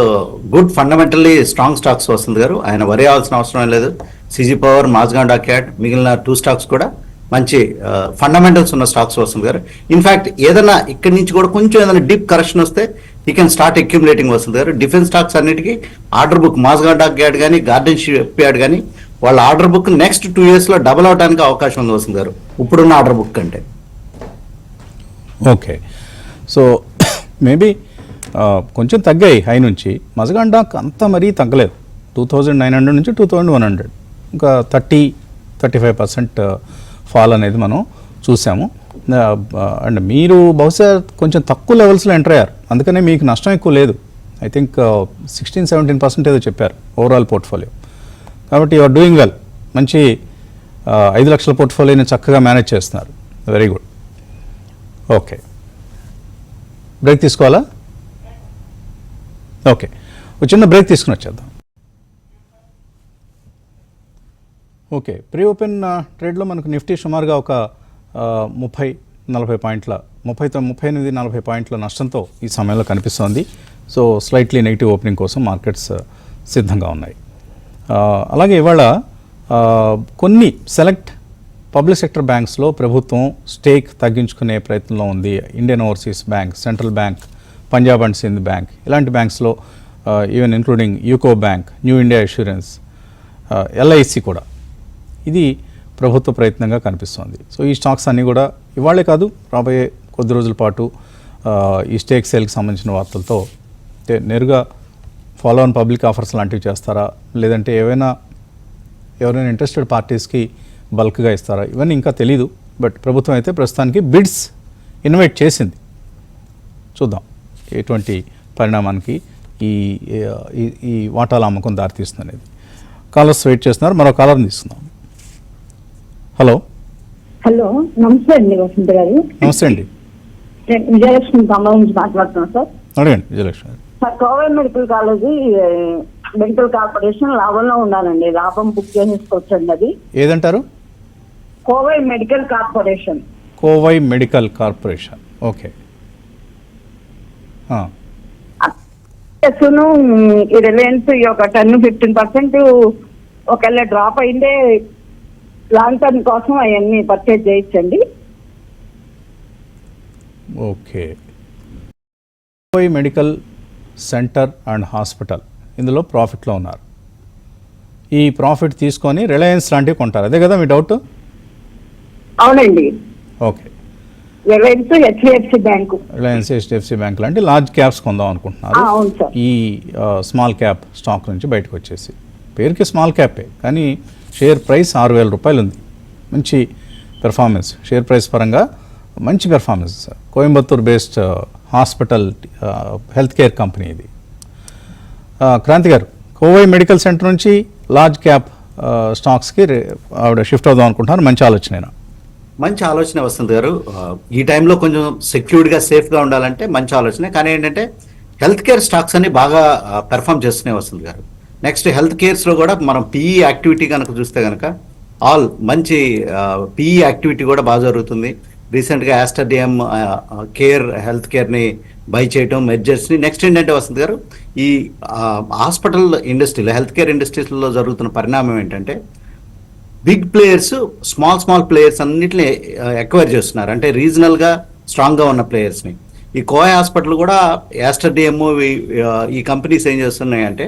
good fundamentally strong stocks వస్తుంది గారు, ఆయన వరి అవ్వాల్సిన అవసరం లేదు. సిజీ పవర్, మాజ్గాన్ డాక్యార్డ్, మిగిలిన 2 స్టాక్స్ కూడా మంచి ఫండమెంటల్స్ ఉన్న స్టాక్స్ వస్తుంది గారు. ఇన్ఫాక్ట్ ఏదైనా ఇక్కడి నుంచి కూడా కొంచెం ఏదైనా డీప్ కరెక్షన్ వస్తే యూ కెన్ స్టార్ట్ అక్యుములేటింగ్ వస్తుంది గారు. డిఫెన్స్ స్టాక్స్ అన్నిటికీ ఆర్డర్ బుక్, మాజ్గాన్ డాక్యార్డ్ కానీ గార్డెన్ షిప్ యార్డ్ కానీ వాళ్ళ ఆర్డర్ బుక్ నెక్స్ట్ 2 years లో డబుల్ అవడానికి అవకాశం ఉంది వస్తుంది గారు ఇప్పుడున్న ఆర్డర్ బుక్ కంటే. ఓకే, సో మేబీ కొంచెం తగ్గాయి హై నుంచి. మజగాన్ డాక్ అంతా మరీ తగ్గలేదు, 2900 నుంచి 2100, ఇంకా 35% ఫాల్ అనేది మనం చూసాము. అండ్ మీరు బహుశా కొంచెం తక్కువ లెవెల్స్లో ఎంటర్ అయ్యారు, అందుకనే మీకు నష్టం ఎక్కువ లేదు. ఐ థింక్ 16-17% ఏదో చెప్పారు ఓవరాల్ పోర్ట్ఫోలియో. కాబట్టి యు ఆర్ డూయింగ్ వెల్. మంచి 5 లక్షల పోర్ట్ఫోలియోని చక్కగా మేనేజ్ చేస్తున్నారు. Very good. ఓకే, బ్రేక్ తీసుకోవాలా? ఓకే, ఒక చిన్న బ్రేక్ తీసుకుని వచ్చేద్దాం. ఓకే, ప్రీ ఓపెన్ ట్రేడ్లో మనకు నిఫ్టీ సుమారుగా ఒక 30-40 పాయింట్ల 38-40 పాయింట్ల నష్టంతో ఈ సమయంలో కనిపిస్తోంది. సో స్లైట్లీ నెగిటివ్ ఓపెనింగ్ కోసం మార్కెట్స్ సిద్ధంగా ఉన్నాయి. అలాగే ఇవాళ కొన్ని సెలెక్ట్ పబ్లిక్ సెక్టర్ బ్యాంక్స్లో ప్రభుత్వం స్టేక్ తగ్గించుకునే ప్రయత్నంలో ఉంది. Indian overseas bank, central bank, Punjab and Sindh bank, ఇలాంటి బ్యాంక్స్లో even including UCO bank, new India assurance, LIC కూడా ఇది ప్రభుత్వ ప్రయత్నంగా కనిపిస్తోంది. సో ఈ స్టాక్స్ అన్నీ కూడా ఇవాళే కాదు, రాబోయే కొద్ది రోజుల పాటు ఈ స్టేక్ సేల్కి సంబంధించిన వార్తలతో నేరుగా ఫాలో ఆన్ పబ్లిక్ ఆఫర్స్ లాంటివి చేస్తారా, లేదంటే ఎవరైనా ఇంట్రెస్టెడ్ పార్టీస్కి బల్క్గా ఇస్తారా, ఇవన్నీ ఇంకా తెలీదు. బట్ ప్రభుత్వం అయితే ప్రస్తుతానికి బిడ్స్ ఇన్వైట్ చేసింది. చూద్దాం ఎటువంటి పరిణామానికి ఈ వాటాల అమ్మకం దారితీస్తుంది అనేది. కాలర్స్ వెయిట్ చేస్తున్నారు, మరో కాలర్ని తీసుకుందాం. హలో నమస్తే అండి వసంత గారు. నమస్తే అండి, విజయలక్ష్మి ఖమ్మం నుంచి మాట్లాడుతున్నాను సార్. అడగండి Vijayalakshmi. Sir, Kovai medical college medical corporation లాభంలో ఉండాలండి, లాభం బుక్ చేసేసుకోవచ్చండి. అది ఏదంటారు? Kovai medical corporation. Kovai medical corporation, okay. ఈ రిలయన్స్ ఒక 10-15% ఒకవేళ డ్రాప్ అయిందే లాంగ్ టర్మ్ కోసం అవన్నీ పర్చేజ్ చేయొచ్చండి. Okay, Kovai medical centre and hospital ఇందులో ప్రాఫిట్లో ఉన్నారు. ఈ ప్రాఫిట్ తీసుకొని రిలయన్స్ లాంటివి కొంటారు, అదే కదా మీ డౌట్? అవునండి. Okay, Reliance, HDFC bank, Reliance, HDFC bank లాంటి లార్జ్ క్యాప్స్ కొందాం అనుకుంటున్నారు. అవును సార్. ఈ స్మాల్ క్యాప్ స్టాక్ నుంచి బయటకు వచ్చేసి, పేరుకి స్మాల్ క్యాపే కానీ షేర్ ప్రైస్ 6,000 రూపాయలు ఉంది. మంచి పెర్ఫార్మెన్స్, షేర్ ప్రైస్ పరంగా మంచి performance. Coimbatore based hospital health care company ఇది. క్రాంతి గారు, కోవై మెడికల్ సెంటర్ నుంచి లార్జ్ క్యాప్ స్టాక్స్కి ఆవిడ షిఫ్ట్ అవుదాం అనుకుంటున్నారు, మంచి ఆలోచనేనా? మంచి ఆలోచన వస్తుంది గారు. ఈ టైంలో కొంచెం సెక్యూర్డ్గా సేఫ్గా ఉండాలంటే మంచి ఆలోచనే. కానీ ఏంటంటే హెల్త్ కేర్ స్టాక్స్ అన్ని బాగా పెర్ఫామ్ చేస్తూనే వస్తుంది గారు. నెక్స్ట్ హెల్త్ కేర్స్లో కూడా మనం పిఈ యాక్టివిటీ కనుక చూస్తే కనుక ఆల్ మంచి పిఈ యాక్టివిటీ కూడా బాగా జరుగుతుంది. రీసెంట్గా ఆస్టర్డియం కేర్ హెల్త్ కేర్ని బై చేయటం, మెర్జర్స్ని. నెక్స్ట్ ఏంటంటే వస్తుంది గారు, ఈ హాస్పిటల్ ఇండస్ట్రీలో, హెల్త్ కేర్ ఇండస్ట్రీస్లో జరుగుతున్న పరిణామం ఏంటంటే బిగ్ ప్లేయర్స్ స్మాల్ ప్లేయర్స్ అన్నిటిని ఎక్వైర్ చేస్తున్నారు, అంటే రీజనల్గా స్ట్రాంగ్గా ఉన్న ప్లేయర్స్ని. ఈ కోవై హాస్పిటల్ కూడా ఆస్టర్డియం ఈ కంపెనీస్ ఏం చేస్తున్నాయంటే,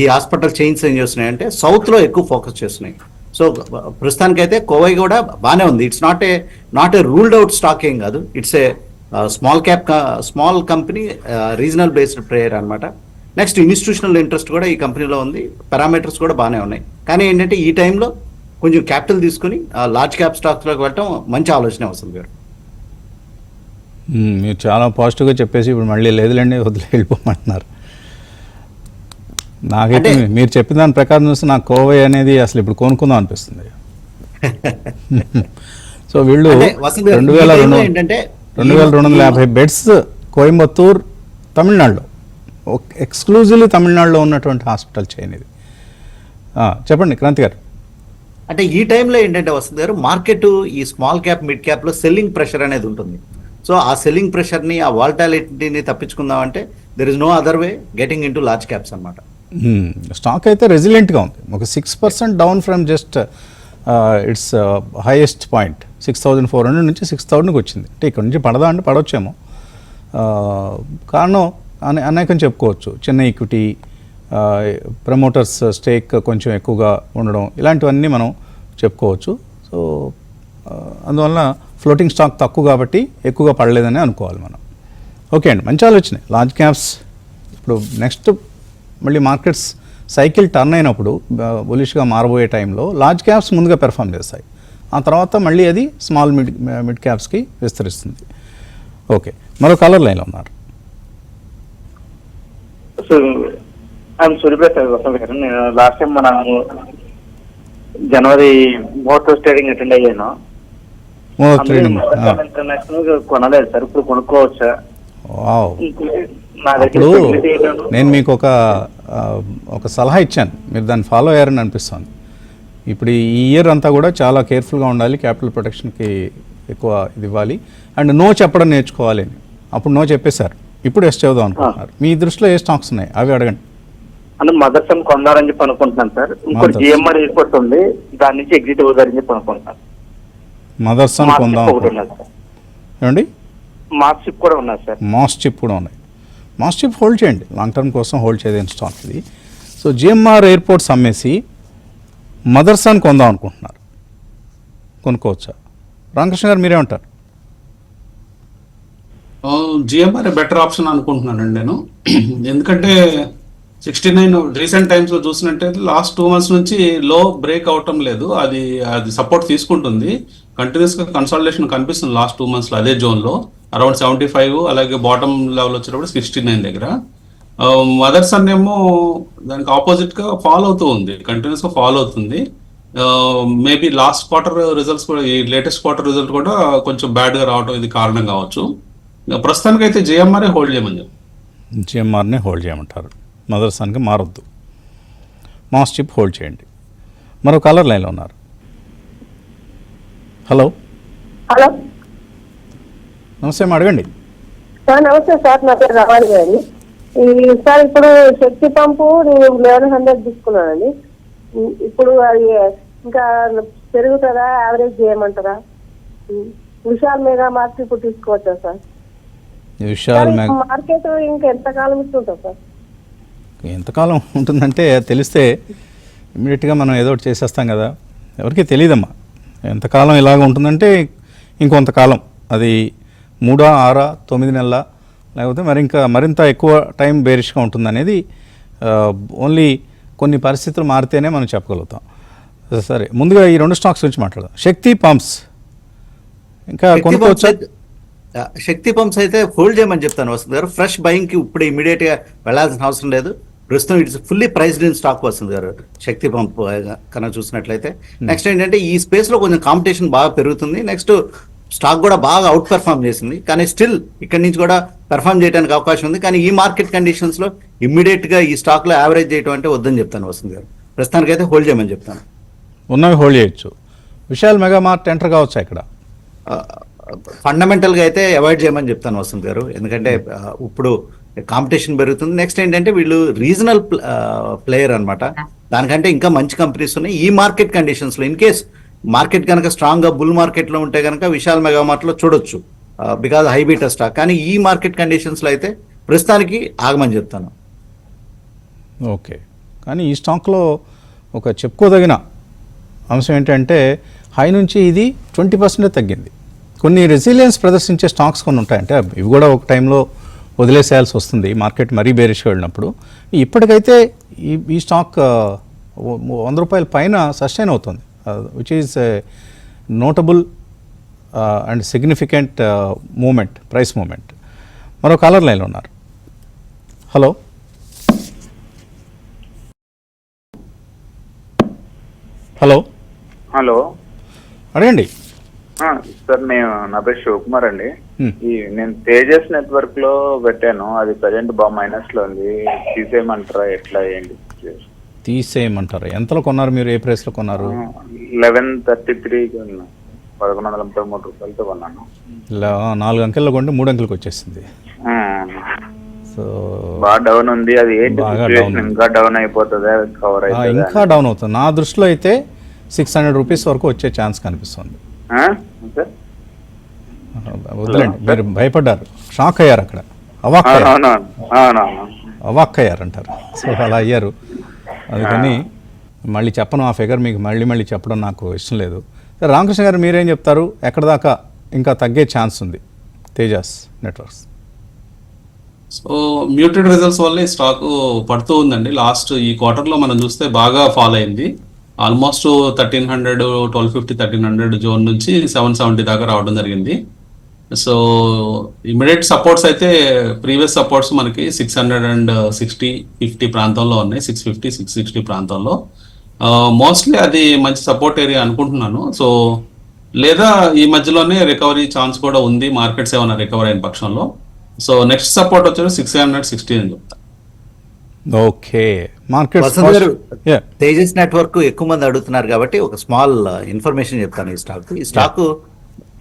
ఈ హాస్పిటల్ చైన్స్ ఏం చేస్తున్నాయంటే సౌత్లో ఎక్కువ ఫోకస్ చేస్తున్నాయి. సో ప్రస్తుతానికైతే కోవై కూడా బాగానే ఉంది. It's not a ruled out stock ఏం కాదు. It's a small company, regional based player అనమాట. నెక్స్ట్ ఇన్స్టిట్యూషనల్ ఇంట్రెస్ట్ కూడా ఈ కంపెనీలో ఉంది, పారామీటర్స్ కూడా బాగానే ఉన్నాయి. కానీ ఏంటంటే ఈ టైంలో కొంచెం క్యాపిటల్ తీసుకుని లార్జ్ క్యాప్ స్టాక్స్లోకి వెళ్ళటం మంచి ఆలోచన వస్తుంది గారు. మీరు చాలా పాజిటివ్గా చెప్పేసి ఇప్పుడు మళ్ళీ లేదులేండి వదిలే వెళ్ళిపోమంటున్నారు. నాకైతే మీరు చెప్పిన దాని ప్రకారం చూస్తే నాకు కోవై అనేది అసలు ఇప్పుడు కొనుక్కుందాం అనిపిస్తుంది. సో వీళ్ళు 2250 బెడ్స్ కోయంబత్తూర్, తమిళనాడులో, ఎక్స్క్లూజివ్లీ తమిళనాడులో ఉన్నటువంటి హాస్పిటల్ చైన్ ఇది. చెప్పండి క్రాంతి గారు. అంటే ఈ టైంలో ఏంటంటే వస్తుంది గారు, మార్కెట్ ఈ స్మాల్ క్యాప్ మిడ్ క్యాప్లో సెల్లింగ్ ప్రెషర్ అనేది ఉంటుంది. సో ఆ సెల్లింగ్ ప్రెషర్ని, ఆ వాల్టాలిటీని తప్పించుకుందామంటే there is no other way getting into large caps అనమాట. స్టాక్ అయితే రెసిలియంట్గా ఉంది. ఒక 6% down from just its highest point 6,400 నుంచి 6,000కి వచ్చింది. అంటే ఇక్కడ నుంచి పడదా అంటే పడవచ్చేమో. కారణం అనేకం చెప్పుకోవచ్చు. చిన్న ఈక్విటీ, ప్రమోటర్స్ స్టేక్ కొంచెం ఎక్కువగా ఉండడం, ఇలాంటివన్నీ మనం చెప్పుకోవచ్చు. సో అందువల్ల ఫ్లోటింగ్ స్టాక్ తక్కువ కాబట్టి ఎక్కువగా పడలేదని అనుకోవాలి మనం. ఓకే అండి, మంచి ఆలోచనే లార్జ్ క్యాప్స్. ఇప్పుడు నెక్స్ట్ మళ్ళీ మార్కెట్స్ సైకిల్ టర్న్ అయినప్పుడు బులిష్గా మారబోయే టైంలో లార్జ్ క్యాప్స్ ముందుగా పెర్ఫామ్ చేస్తాయి. ఆ తర్వాత మళ్ళీ అది స్మాల్ మిడ్ క్యాప్స్కి విస్తరిస్తుంది. ఓకే, మరో కాలర్ లైన్లో ఉన్నారు. సూర్యప్రసాద్ గారు, నేను లాస్ట్ టైం మన జనవరి మోటార్ ట్రేడింగ్ అటెండ్ అయ్యాను. ఇంటర్నేషనల్ కొనలేదు సార్, ఇప్పుడు కొనుక్కోవచ్చా? ఇప్పుడు నేను మీకు ఒక సలహా ఇచ్చాను, మీరు దాన్ని ఫాలో అయ్యారని అనిపిస్తుంది. ఇప్పుడు ఈ ఇయర్ అంతా కూడా చాలా కేర్ఫుల్గా ఉండాలి, క్యాపిటల్ ప్రొటెక్షన్కి ఎక్కువ ఇది ఇవ్వాలి, అండ్ నో చెప్పడం నేర్చుకోవాలి అని. అప్పుడు నో చెప్పేశారు, ఇప్పుడు ఎస్ చదువుదాం అనుకుంటున్నారు. మీ దృష్టిలో ఏ స్టాక్స్ ఉన్నాయి అవి అడగండి. అంటే మదర్సన్ కొందారని చెప్పి అనుకుంటున్నాను సార్. ఇంకోటి జిఎంఆర్ ఎయిర్పోర్ట్ ఉంది, దాని నుంచి ఎగ్జిట్ అవుతారని చెప్పి అనుకుంటున్నాను. మదర్సన్ కొందాం ఏమండి? మాస్ చిప్ కూడా ఉన్నాయి సార్. మాస్ చిప్ కూడా ఉన్నాయి. మాస్ చిప్ హోల్డ్ చేయండి, లాంగ్ టర్మ్ కోసం హోల్డ్ చేయలేని స్టాక్ ఇది. సో జిఎంఆర్ ఎయిర్పోర్ట్స్ అమ్మేసి మదర్సన్ కొందాం అనుకుంటున్నారు, కొనుక్కోవచ్చా? రామకృష్ణ గారు మీరేమంటారు? జిఎంఆర్ బెటర్ ఆప్షన్ అనుకుంటున్నానండి నేను. ఎందుకంటే 69 రీసెంట్ టైమ్స్లో చూసినట్టయితే లాస్ట్ 2 months నుంచి లో బ్రేక్ అవటం లేదు. అది సపోర్ట్ తీసుకుంటుంది. కంటిన్యూస్గా కన్సాలిడేషన్ కనిపిస్తుంది లాస్ట్ 2 monthsలో అదే జోన్లో అరౌండ్ 75, అలాగే బాటమ్ లెవెల్ వచ్చేటప్పుడు 69 దగ్గర. మదర్సన్ ఏమో దానికి ఆపోజిట్గా ఫాలో అవుతూ ఉంది, కంటిన్యూస్గా ఫాలో అవుతుంది. మేబీ లాస్ట్ క్వార్టర్ రిజల్ట్స్ కూడా, ఈ లేటెస్ట్ క్వార్టర్ రిజల్ట్ కూడా కొంచెం బ్యాడ్గా రావడం ఇది కారణం కావచ్చు. ప్రస్తుతానికి అయితే జిఎంఆర్ఏ హోల్డ్ చేయమని చెప్పి. జిఎంఆర్నే హోల్డ్ చేయమంటారు, మదర్సన్కి మారొద్దు. మాస్ చిప్ హోల్డ్ చేయండి. మరో కాలర్ లైన్లో ఉన్నారు. హలో హలో, నమస్తే అమ్మా, అడగండి. నమస్తే సార్, నా పేరు రవాణి గారి. సార్ ఇప్పుడు శక్తి పంపు నేను 1100 తీసుకున్నానండి. ఇప్పుడు అది ఇంకా పెరుగుతుందా, యావరేజ్ చేయమంటారా? విశాల్ మెగా మార్కెట్ ఇప్పుడు తీసుకోవచ్చా సార్? విశాల్ మార్కెట్ ఇంకా ఎంతకాలం ఇస్తుంటారు సార్? ఎంతకాలం ఉంటుందంటే తెలిస్తే ఇమ్మీడియట్గా మనం ఏదో ఒకటి చేసేస్తాం కదా, ఎవరికి తెలియదమ్మా. ఎంతకాలం ఇలాగ ఉంటుందంటే ఇంకొంతకాలం, అది 3, 6, 9 నెలల, లేకపోతే మరింత ఎక్కువ టైం బేరిష్గా ఉంటుందనేది ఓన్లీ కొన్ని పరిస్థితులు మారితేనే మనం చెప్పగలుగుతాం. సరే, ముందుగా ఈ 2 స్టాక్స్ గురించి మాట్లాడదాం. శక్తి పంప్స్ ఇంకా కొనుక్కోవచ్చా? శక్తి పంప్స్ అయితే హోల్డ్ చేయమని చెప్తాను వస్తుంది గారు. ఫ్రెష్ బయింగ్కి ఇప్పుడు ఇమీడియట్గా వెళ్ళాల్సిన అవసరం లేదు. ప్రస్తుతం it's fully priced in stock వస్తుంది గారు శక్తి పంప్ కన్నా చూసినట్లయితే. నెక్స్ట్ ఏంటంటే ఈ స్పేస్లో కొంచెం కాంపిటీషన్ బాగా పెరుగుతుంది. నెక్స్ట్ స్టాక్ కూడా బాగా అవుట్ పెర్ఫామ్ చేసింది, కానీ స్టిల్ ఇక్కడి నుంచి కూడా పెర్ఫామ్ చేయడానికి అవకాశం ఉంది. కానీ ఈ మార్కెట్ కండిషన్స్లో ఇమ్మీడియట్గా ఈ స్టాక్లో యావరేజ్ చేయడం అంటే వద్దని చెప్తాను వస్తుంది గారు. ప్రస్తుతానికి అయితే హోల్డ్ చేయమని చెప్తాను. ఉన్నవి హోల్డ్ చేయొచ్చు. విశాల్ మెగా మార్ట్ ఎంటర్ కావచ్చా ఇక్కడ? ఫండమెంటల్గా అయితే అవాయిడ్ చేయమని చెప్తాను వస్తుంది గారు, ఎందుకంటే ఇప్పుడు కాంపిటీషన్ పెరుగుతుంది. నెక్స్ట్ ఏంటంటే వీళ్ళు రీజనల్ ప్లేయర్ అనమాట, దానికంటే ఇంకా మంచి కంపెనీస్ ఉన్నాయి. ఈ మార్కెట్ కండిషన్స్లో ఇన్ కేస్ మార్కెట్ కనుక స్ట్రాంగ్గా బుల్ మార్కెట్లో ఉంటే కనుక విశాల్ మెగా మార్ట్లో చూడొచ్చు, బికాజ్ హై బీటా స్టాక్. కానీ ఈ మార్కెట్ కండిషన్స్లో అయితే ప్రస్తుతానికి ఆగమని చెప్తాను. ఓకే, కానీ ఈ స్టాక్లో ఒక చెప్పుకోదగిన అంశం ఏంటంటే హై నుంచి ఇది 20% తగ్గింది. కొన్ని రెసిలియన్స్ ప్రదర్శించే స్టాక్స్ కొన్ని ఉంటాయి, అంటే ఇవి కూడా ఒక టైంలో వదిలేసేయాల్సి వస్తుంది మార్కెట్ మరీ బేరిష్గా వెళ్ళినప్పుడు. ఇప్పటికైతే ఈ స్టాక్ 100 రూపాయల పైన సస్టైన్ అవుతుంది, which is notable and significant moment, price moment. మరో కాలర్ లైన్లో ఉన్నారు. హలో హలో హలో, అడగండి సార్. నా పేరు శివకుమార్ అండి. నేను తేజస్ నెట్వర్క్ లో పెట్టాను, అది ప్రజెంట్ బాగా మైనస్ లో ఉంది, తీసేయమంటారా? ఎట్లా ఏంటి? తీసేయమంటారు. ఎంతలో కొన్నారు మీరు? ఏ ప్రైస్లో కొన్నారు? 1133 1133 కొన్నాను. 4 అంకెల్లో కొంటే 3 అంకెలకు వచ్చేసింది. సో బాగా డౌన్ ఉంది. అది బాగా డౌన్, ఇంకా డౌన్ అయిపోతుందా, కవర్ అవుతుందా? ఇంకా డౌన్ అవుతుంది. నా దృష్టిలో అయితే 600 రూపీస్ వరకు వచ్చే ఛాన్స్ కనిపిస్తుంది. వదిలేండి, మీరు భయపడ్డారు, షాక్ అయ్యారు, అక్కడ అవాక్ అయ్యారంటారు. సో అలా అయ్యారు. అందుకని మళ్ళీ చెప్పను ఆ ఫిగర్, మీకు మళ్ళీ చెప్పడం నాకు ఇష్టం లేదు. రామకృష్ణ గారు మీరేం చెప్తారు? ఎక్కడ దాకా ఇంకా తగ్గే ఛాన్స్ ఉంది Tejas networks? So muted results వల్ల ఈ స్టాక్ పడుతూ ఉందండి. లాస్ట్ ఈ క్వార్టర్లో మనం చూస్తే బాగా ఫాల్ అయింది. ఆల్మోస్ట్ 1300, 1250, 1300 జోన్ నుంచి 770 దాకా రావడం జరిగింది. సో ఇమీడియట్ సపోర్ట్స్ అయితే ప్రీవియస్ సపోర్ట్స్ మనకి 660, 50 ప్రాంతంలో ఉన్నాయి. 650, 660 ప్రాంతంలో మోస్ట్లీ అది మంచి సపోర్ట్ ఏరియా అనుకుంటున్నాను. సో లేదా ఈ మధ్యలోనే రికవరీ ఛాన్స్ కూడా ఉంది, మార్కెట్స్ ఏమైనా రికవర్ అయిన పక్షంలో. సో నెక్స్ట్ సపోర్ట్ వచ్చేసి 660 అని చెప్తా. ఓకే, మార్కెట్ తేజస్ నెట్వర్క్ ఎక్కువ మంది అడుగుతున్నారు కాబట్టి ఒక స్మాల్ ఇన్ఫర్మేషన్ చెప్తాను. ఈ stock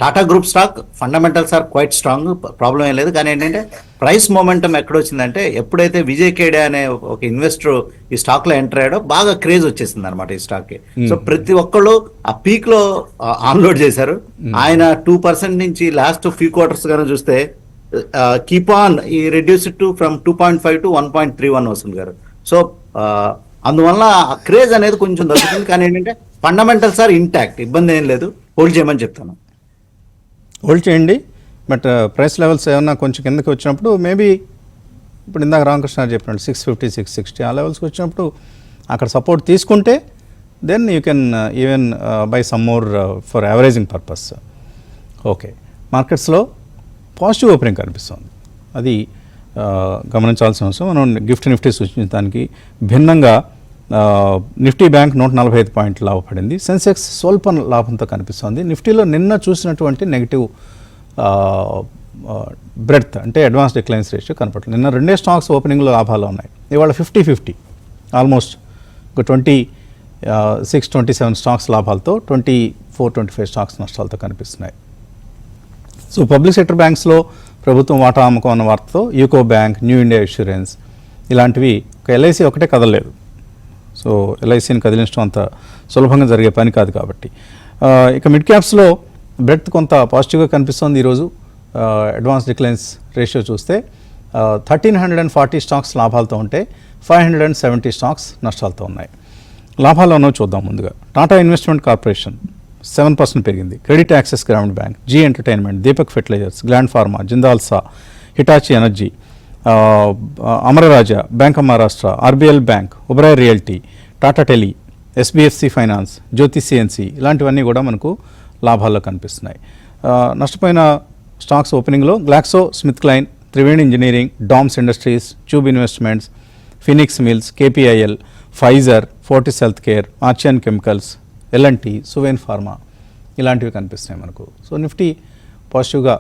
Tata group stock, fundamentals are quite strong, problem ఏం లేదు. కానీ ఏంటంటే ప్రైస్ మొమెంటం ఎక్కడొచ్చిందంటే ఎప్పుడైతే విజయ్ కేడే అనే ఒక ఇన్వెస్టర్ ఈ స్టాక్ లో ఎంటర్ అయ్యాడో బాగా క్రేజ్ వచ్చేసింది అనమాట ఈ స్టాక్ కి. సో ప్రతి ఒక్కళ్ళు ఆ పీక్ లో ఆన్లోడ్ చేశారు. ఆయన 2% నుంచి లాస్ట్ ఫ్యూ క్వార్టర్స్ గానే చూస్తే కీప్ ఆన్ ఈ రెడ్యూస్ టు ఫ్రమ్ 2.5 to 1.31 వస్తుంది గారు. సో అందువల్ల ఆ క్రేజ్ అనేది కొంచెం తగ్గుతుంది. కానీ ఏంటంటే ఫండమెంటల్స్ ఆర్ ఇంటాక్ట్, ఇబ్బంది ఏం లేదు, హోల్డ్ చేయమని చెప్తాను. హోల్డ్ చేయండి. బట్ ప్రైస్ లెవెల్స్ ఏమన్నా కొంచెం కిందకి వచ్చినప్పుడు మేబీ ఇప్పుడు ఇందాక రామకృష్ణ చెప్పినట్టు 650, 660 ఆ లెవెల్స్కి వచ్చినప్పుడు అక్కడ సపోర్ట్ తీసుకుంటే then you can even buy some more for averaging purpose. Okay, మార్కెట్స్లో పాజిటివ్ ఓపెనింగ్ కనిపిస్తుంది, అది గమనించాల్సిన అవసరం. మనం నిఫ్టీ సూచించడానికి భిన్నంగా నిఫ్టీ బ్యాంక్ 145 పాయింట్లు లాభపడింది. సెన్సెక్స్ స్వల్ప లాభంతో కనిపిస్తుంది. నిఫ్టీలో నిన్న చూసినటువంటి నెగిటివ్ బ్రెడ్త్ అంటే అడ్వాన్స్ డిక్లైన్స్ రేషియో కనపడలేదు. నిన్న రెండే స్టాక్స్ ఓపెనింగ్లో లాభాలు ఉన్నాయి. ఇవాళ 50-50 ఆల్మోస్ట్ ఒక 26-27 స్టాక్స్ లాభాలతో 24-25 స్టాక్స్ నష్టాలతో కనిపిస్తున్నాయి. సో పబ్లిక్ సెక్టర్ బ్యాంక్స్లో ప్రభుత్వం వాటా అమ్మకం అన్న వార్తతో UCO bank, new India insurance ఇలాంటివి, ఒక ఎల్ఐసి ఒకటే కదలలేదు. సో ఎల్ఐసిని కదిలించడం అంత సులభంగా జరిగే పని కాదు కాబట్టి. ఇక మిడ్ క్యాప్స్లో బ్రెడ్త్ కొంత పాజిటివ్గా కనిపిస్తుంది ఈరోజు. అడ్వాన్స్ డిక్లైన్స్ రేషియో చూస్తే 1340 స్టాక్స్ లాభాలతో ఉంటే 570 స్టాక్స్ నష్టాలతో ఉన్నాయి. లాభాలు ఉన్నవి చూద్దాం. ముందుగా టాటా ఇన్వెస్ట్మెంట్ కార్పొరేషన్ 7% పెరిగింది. Credit access Grameen bank, Zee entertainment, Deepak fertilizers, Gland pharma, Jindal Saw, Hitachi energy, Amara Raja, bank of Maharashtra, RBL bank, Oberoi realty, Tata tele, SBFC finance, Jyoti CNC ఇలాంటివన్నీ కూడా మనకు లాభాల్లో కనిపిస్తున్నాయి. నష్టపోయిన స్టాక్స్ ఓపెనింగ్లో GlaxoSmithKline, Triveni engineering, DOMS industries, tube investments, Phoenix mills, KPIL, Pfizer, Fortis health care, Archean chemicals, L and T, Suven pharma ఇలాంటివి కనిపిస్తున్నాయి మనకు. సో నిఫ్టీ పాజిటివ్గా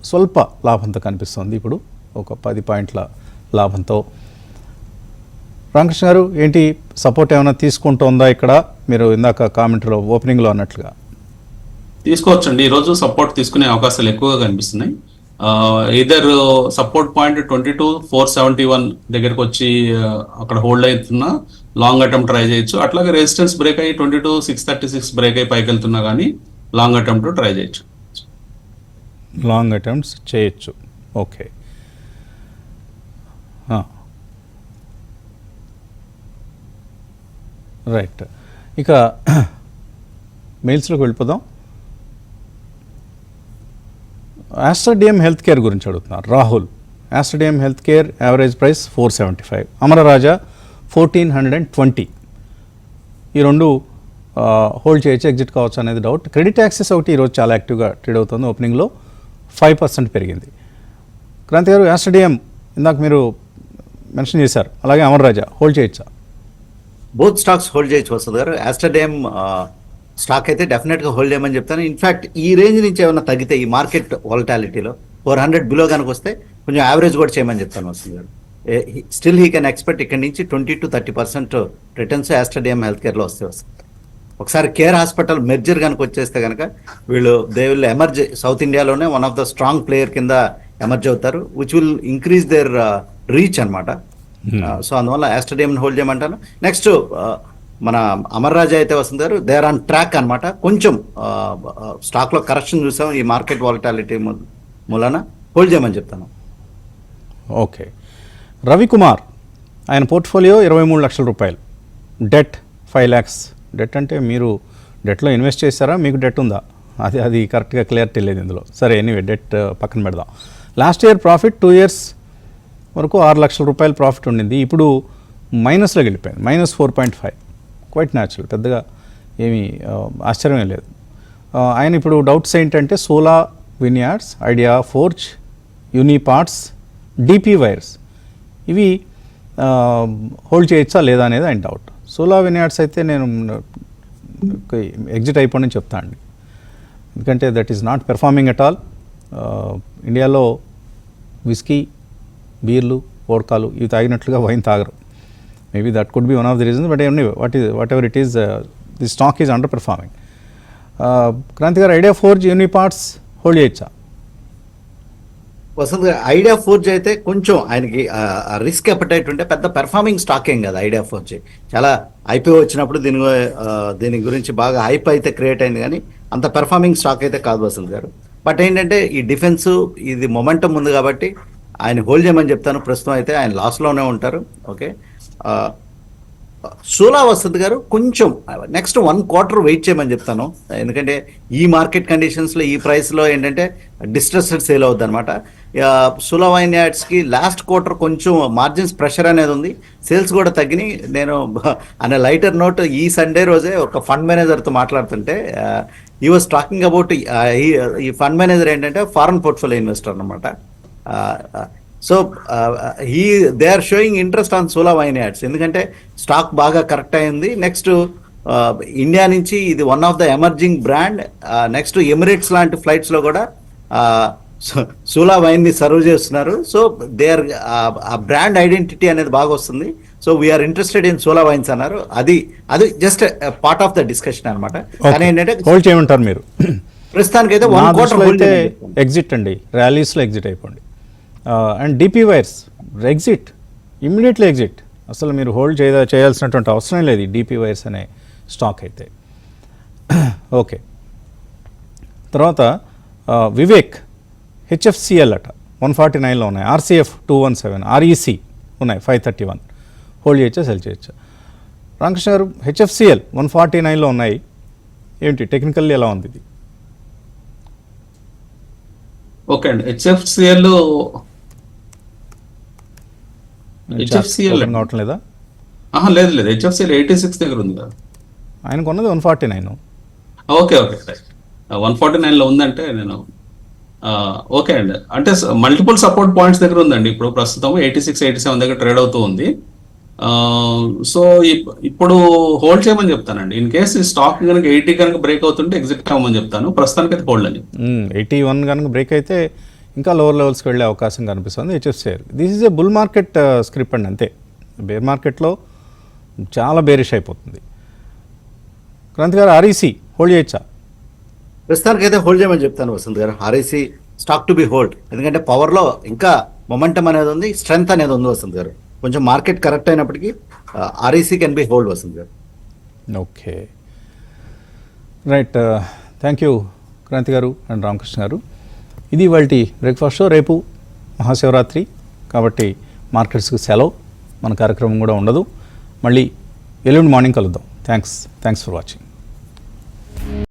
స్వల్ప లాభంతో కనిపిస్తుంది ఇప్పుడు, ఒక 10 పాయింట్ల లాభంతో. రామకృష్ణ గారు ఏంటి సపోర్ట్ ఏమైనా తీసుకుంటుందా ఇక్కడ? మీరు ఇందాక కామెంట్లో ఓపెనింగ్లో అన్నట్లుగా తీసుకోవచ్చండి. ఈరోజు సపోర్ట్ తీసుకునే అవకాశాలు ఎక్కువగా కనిపిస్తున్నాయి. ఇదర్ సపోర్ట్ పాయింట్ 22,471 దగ్గరకు వచ్చి అక్కడ హోల్డ్ అవుతున్నా లాంగ్ అటెంప్ట్ ట్రై చేయొచ్చు. అట్లాగే రెసిస్టెన్స్ బ్రేక్ అయ్యి 22,636 బ్రేక్ అయ్యి పైకి వెళ్తున్నా కానీ లాంగ్ అటెంప్ట్ ట్రై చేయొచ్చు, లాంగ్ అటెంప్ట్స్ చేయొచ్చు. Okay, right. ఇక మెయిల్స్లోకి వెళ్ళిపోదాం. ఆస్ట్రాడియం హెల్త్ కేర్ గురించి అడుగుతున్నారు రాహుల్. ఆస్ట్రాడియం health care average price 475, Amara Raja 1420. ఈ రెండు హోల్డ్ చేయొచ్చు, ఎగ్జిట్ కావచ్చు అనేది డౌట్. క్రెడిట్ యాక్సెస్ ఒకటి ఈరోజు చాలా యాక్టివ్గా ట్రేడ్ అవుతుంది. ఓపెనింగ్లో 5% పెరిగింది. క్రాంతి గారు, ఆస్ట్రాడియం ఇందాక మీరు మెన్షన్ చేశారు, అలాగే అమరరాజా హోల్డ్ చేయొచ్చా? బోత్ స్టాక్స్ హోల్డ్ చేయొచ్చు వస్తుంది గారు. ఆస్ట్రాడియం స్టాక్ అయితే డెఫినెట్గా హోల్డ్ చేయమని చెప్తాను. ఇన్ఫ్యాక్ట్ ఈ రేంజ్ నుంచి ఏమైనా తగ్గితే ఈ మార్కెట్ వాలటాలిటీలో 400 బిలో కనుక వస్తే కొంచెం యావరేజ్ కూడా చేయమని చెప్తాను వస్తుంది గారు. స్టిల్ హీ కెన్ ఎక్స్పెక్ట్ ఇక్కడ నుంచి 20 to 30% returns Aster DM health కేర్లో వస్తాయి. ఒకసారి కేర్ హాస్పిటల్ మెర్జర్ కనుక వచ్చేస్తే కనుక వీళ్ళు దే విల్ ఎమర్జ్, సౌత్ ఇండియాలోనే one of the strong player కింద ఎమర్జ్ అవుతారు, which will increase their reach అనమాట. సో అందువల్ల ఆస్ట్రేడియం హోల్డ్ చేయమంటాను. నెక్స్ట్ మన అమర్ రాజా అయితే వస్తుంది గారు, దే ఆర్ ఆన్ ట్రాక్ అనమాట. కొంచెం స్టాక్లో కరెక్షన్ చూసాం ఈ మార్కెట్ వాలటాలిటీ మూలన, హోల్డ్ చేయమని చెప్తాను. ఓకే. రవికుమార్, ఆయన పోర్ట్ఫోలియో 23 లక్షల రూపాయలు, డెట్ 5 lakhs. డెట్ అంటే మీరు డెట్లో ఇన్వెస్ట్ చేశారా, మీకు డెట్ ఉందా, అది కరెక్ట్గా క్లియరిటీ లేదు ఇందులో. సరే, ఎనీవే డెట్ పక్కన పెడదాం. లాస్ట్ ఇయర్ ప్రాఫిట్ 2 years వరకు 6 లక్షల రూపాయలు ప్రాఫిట్ ఉండింది. ఇప్పుడు మైనస్లోకి వెళ్ళిపోయింది, -4.5. క్వైట్ న్యాచురల్, పెద్దగా ఏమీ ఆశ్చర్యమే లేదు. ఆయన ఇప్పుడు డౌట్స్ ఏంటంటే Sula vineyards, idea forge, Uniparts, DP wires, ఇవి హోల్డ్ చేయొచ్చా లేదా అనేది ఆయన డౌట్. సోలా విన్యార్డ్స్ అయితే నేను ఎగ్జిట్ అయిపోయిందని చెప్తా అండి, ఎందుకంటే that is not performing at all. ఇండియాలో విస్కీ, బీర్లు, వోడ్కాలు ఇవి తాగినట్లుగా వైన్ తాగరు. Maybe that could be one of the reasons, but whatever it is, the stock is underperforming. Kranti గారు, ఐడియా ఫోర్జ్, యూనిపార్ట్స్ హోల్డ్ చేయొచ్చా? వసంత్ గారు, ఐడియా ఫోర్జ్ అయితే కొంచెం ఆయనకి రిస్క్ అపెటైట్ ఉంటే పెద్ద పెర్ఫార్మింగ్ స్టాక్ ఏం కదా ఐడియా ఫోర్జ్. చాలా ఐపీఓ వచ్చినప్పుడు దీని గురించి బాగా హైప్ అయితే క్రియేట్ అయింది, కానీ అంత పెర్ఫార్మింగ్ స్టాక్ అయితే కాదు వసంత్ గారు. బట్ ఏంటంటే ఈ డిఫెన్స్ ఇది మొమెంటం ఉంది కాబట్టి ఆయన హోల్డ్ చేయమని చెప్తాను. ప్రస్తుతం అయితే ఆయన లాస్లోనే ఉంటారు. ఓకే. సోలా వసంత్ గారు కొంచెం నెక్స్ట్ 1 quarter వెయిట్ చేయమని చెప్తాను, ఎందుకంటే ఈ మార్కెట్ కండిషన్స్లో ఈ ప్రైస్లో ఏంటంటే డిస్ట్రెస్డ్ సేల్ అవుద్ది అనమాట. సోలా వైన్ యాడ్స్కి లాస్ట్ క్వార్టర్ కొంచెం మార్జిన్స్ ప్రెషర్ అనేది ఉంది, సేల్స్ కూడా తగ్గినాయి. నేను అనే లైటర్ నోట్, ఈ సండే రోజే ఒక ఫండ్ మేనేజర్తో మాట్లాడుతుంటే ఈ వాజ్ టాకింగ్ అబౌట్, ఈ ఫండ్ మేనేజర్ ఏంటంటే ఫారెన్ పోర్ట్ఫోలియో ఇన్వెస్టర్ అనమాట. So they are showing interest on Sula vineyards, ఎందుకంటే స్టాక్ బాగా కరెక్ట్ అయింది. నెక్స్ట్ ఇండియా నుంచి ఇది one of the emerging brand. Next Emirates లాంటి ఫ్లైట్స్లో కూడా సోలా వైన్ని సర్వ్ చేస్తున్నారు. సో దే ఆర్ ఆ బ్రాండ్ ఐడెంటిటీ అనేది బాగా వస్తుంది. So we're interested in Sula wines అన్నారు. అది just part of the discussion అనమాట. కానీ ఏంటంటే హోల్డ్ చేయమంటారు మీరు ప్రస్తుతానికి అయితే 1 quarter ఎగ్జిట్ అండి, ర్యాలీస్లో ఎగ్జిట్ అయిపోండి. And DP wires exit, immediately exit. అసలు మీరు హోల్డ్ చేయాల్సినటువంటి అవసరం లేదు ఈ డిపి వైర్స్ అనే స్టాక్ అయితే. ఓకే. తర్వాత వివేక్, హెచ్ఎఫ్సిఎల్ అట 149లో ఉన్నాయి, ఆర్సీఎఫ్ 217, ఆర్ఈసి ఉన్నాయి 531. హోల్డ్ చేయొచ్చా, సెల్ చేయొచ్చా? రామకృష్ణ గారు, హెచ్ఎఫ్సిఎల్ 149లో ఉన్నాయి, ఏంటి టెక్నికల్లీ ఎలా ఉంది ఇది? ఓకే అండి, హెచ్ఎఫ్సిఎల్ కావటం లేదా? లేదు హెచ్ఎఫ్సిఎల్ 86 దగ్గర ఉంది కదా, ఆయనకు ఉన్నది 149. ఓకే 149లో ఉందంటే నేను ఓకే అండి. అంటే మల్టిపుల్ సపోర్ట్ పాయింట్స్ దగ్గర ఉందండి ఇప్పుడు ప్రస్తుతం. 86, 87 దగ్గర ట్రేడ్ అవుతూ ఉంది. సో ఇప్పుడు హోల్డ్ చేయమని చెప్తానండి. ఇన్ కేస్ ఈ స్టాక్ కనుక 80 కనుక బ్రేక్ అవుతుంటే ఎగ్జిట్ అవ్వమని చెప్తాను. ప్రస్తుతానికి అయితే హోల్డ్ అని. 81 కనుక బ్రేక్ అయితే ఇంకా లోవర్ లెవెల్స్కి వెళ్ళే అవకాశం కనిపిస్తుంది HFCL. This is a bull market script అండి, అంతే. బేర్ మార్కెట్లో చాలా బేరిష్ అయిపోతుంది. క్రాంతి గారు, ఆర్ఈసి హోల్డ్ చేయొచ్చా? ప్రస్తుతానికి అయితే హోల్డ్ చేయమని చెప్తాను వసంత్ గారు. REC stock to be hold, ఎందుకంటే పవర్లో ఇంకా మొమెంటం అనేది ఉంది, స్ట్రెంగ్త్ అనేది ఉంది వసంత్ గారు. కొంచెం మార్కెట్ కరెక్ట్ అయినప్పటికీ REC can be hold Vasant గారు. Okay, right. Thank you Kranti గారు అండ్ రామకృష్ణ గారు. ఇది ఇవాల్టి బ్రేక్ఫాస్ట్ షో. రేపు మహాశివరాత్రి కాబట్టి మార్కెట్స్కి సెలవు, మన కార్యక్రమం కూడా ఉండదు. మళ్ళీ ఎల్లుండి మార్నింగ్ కలుద్దాం. Thanks for watching.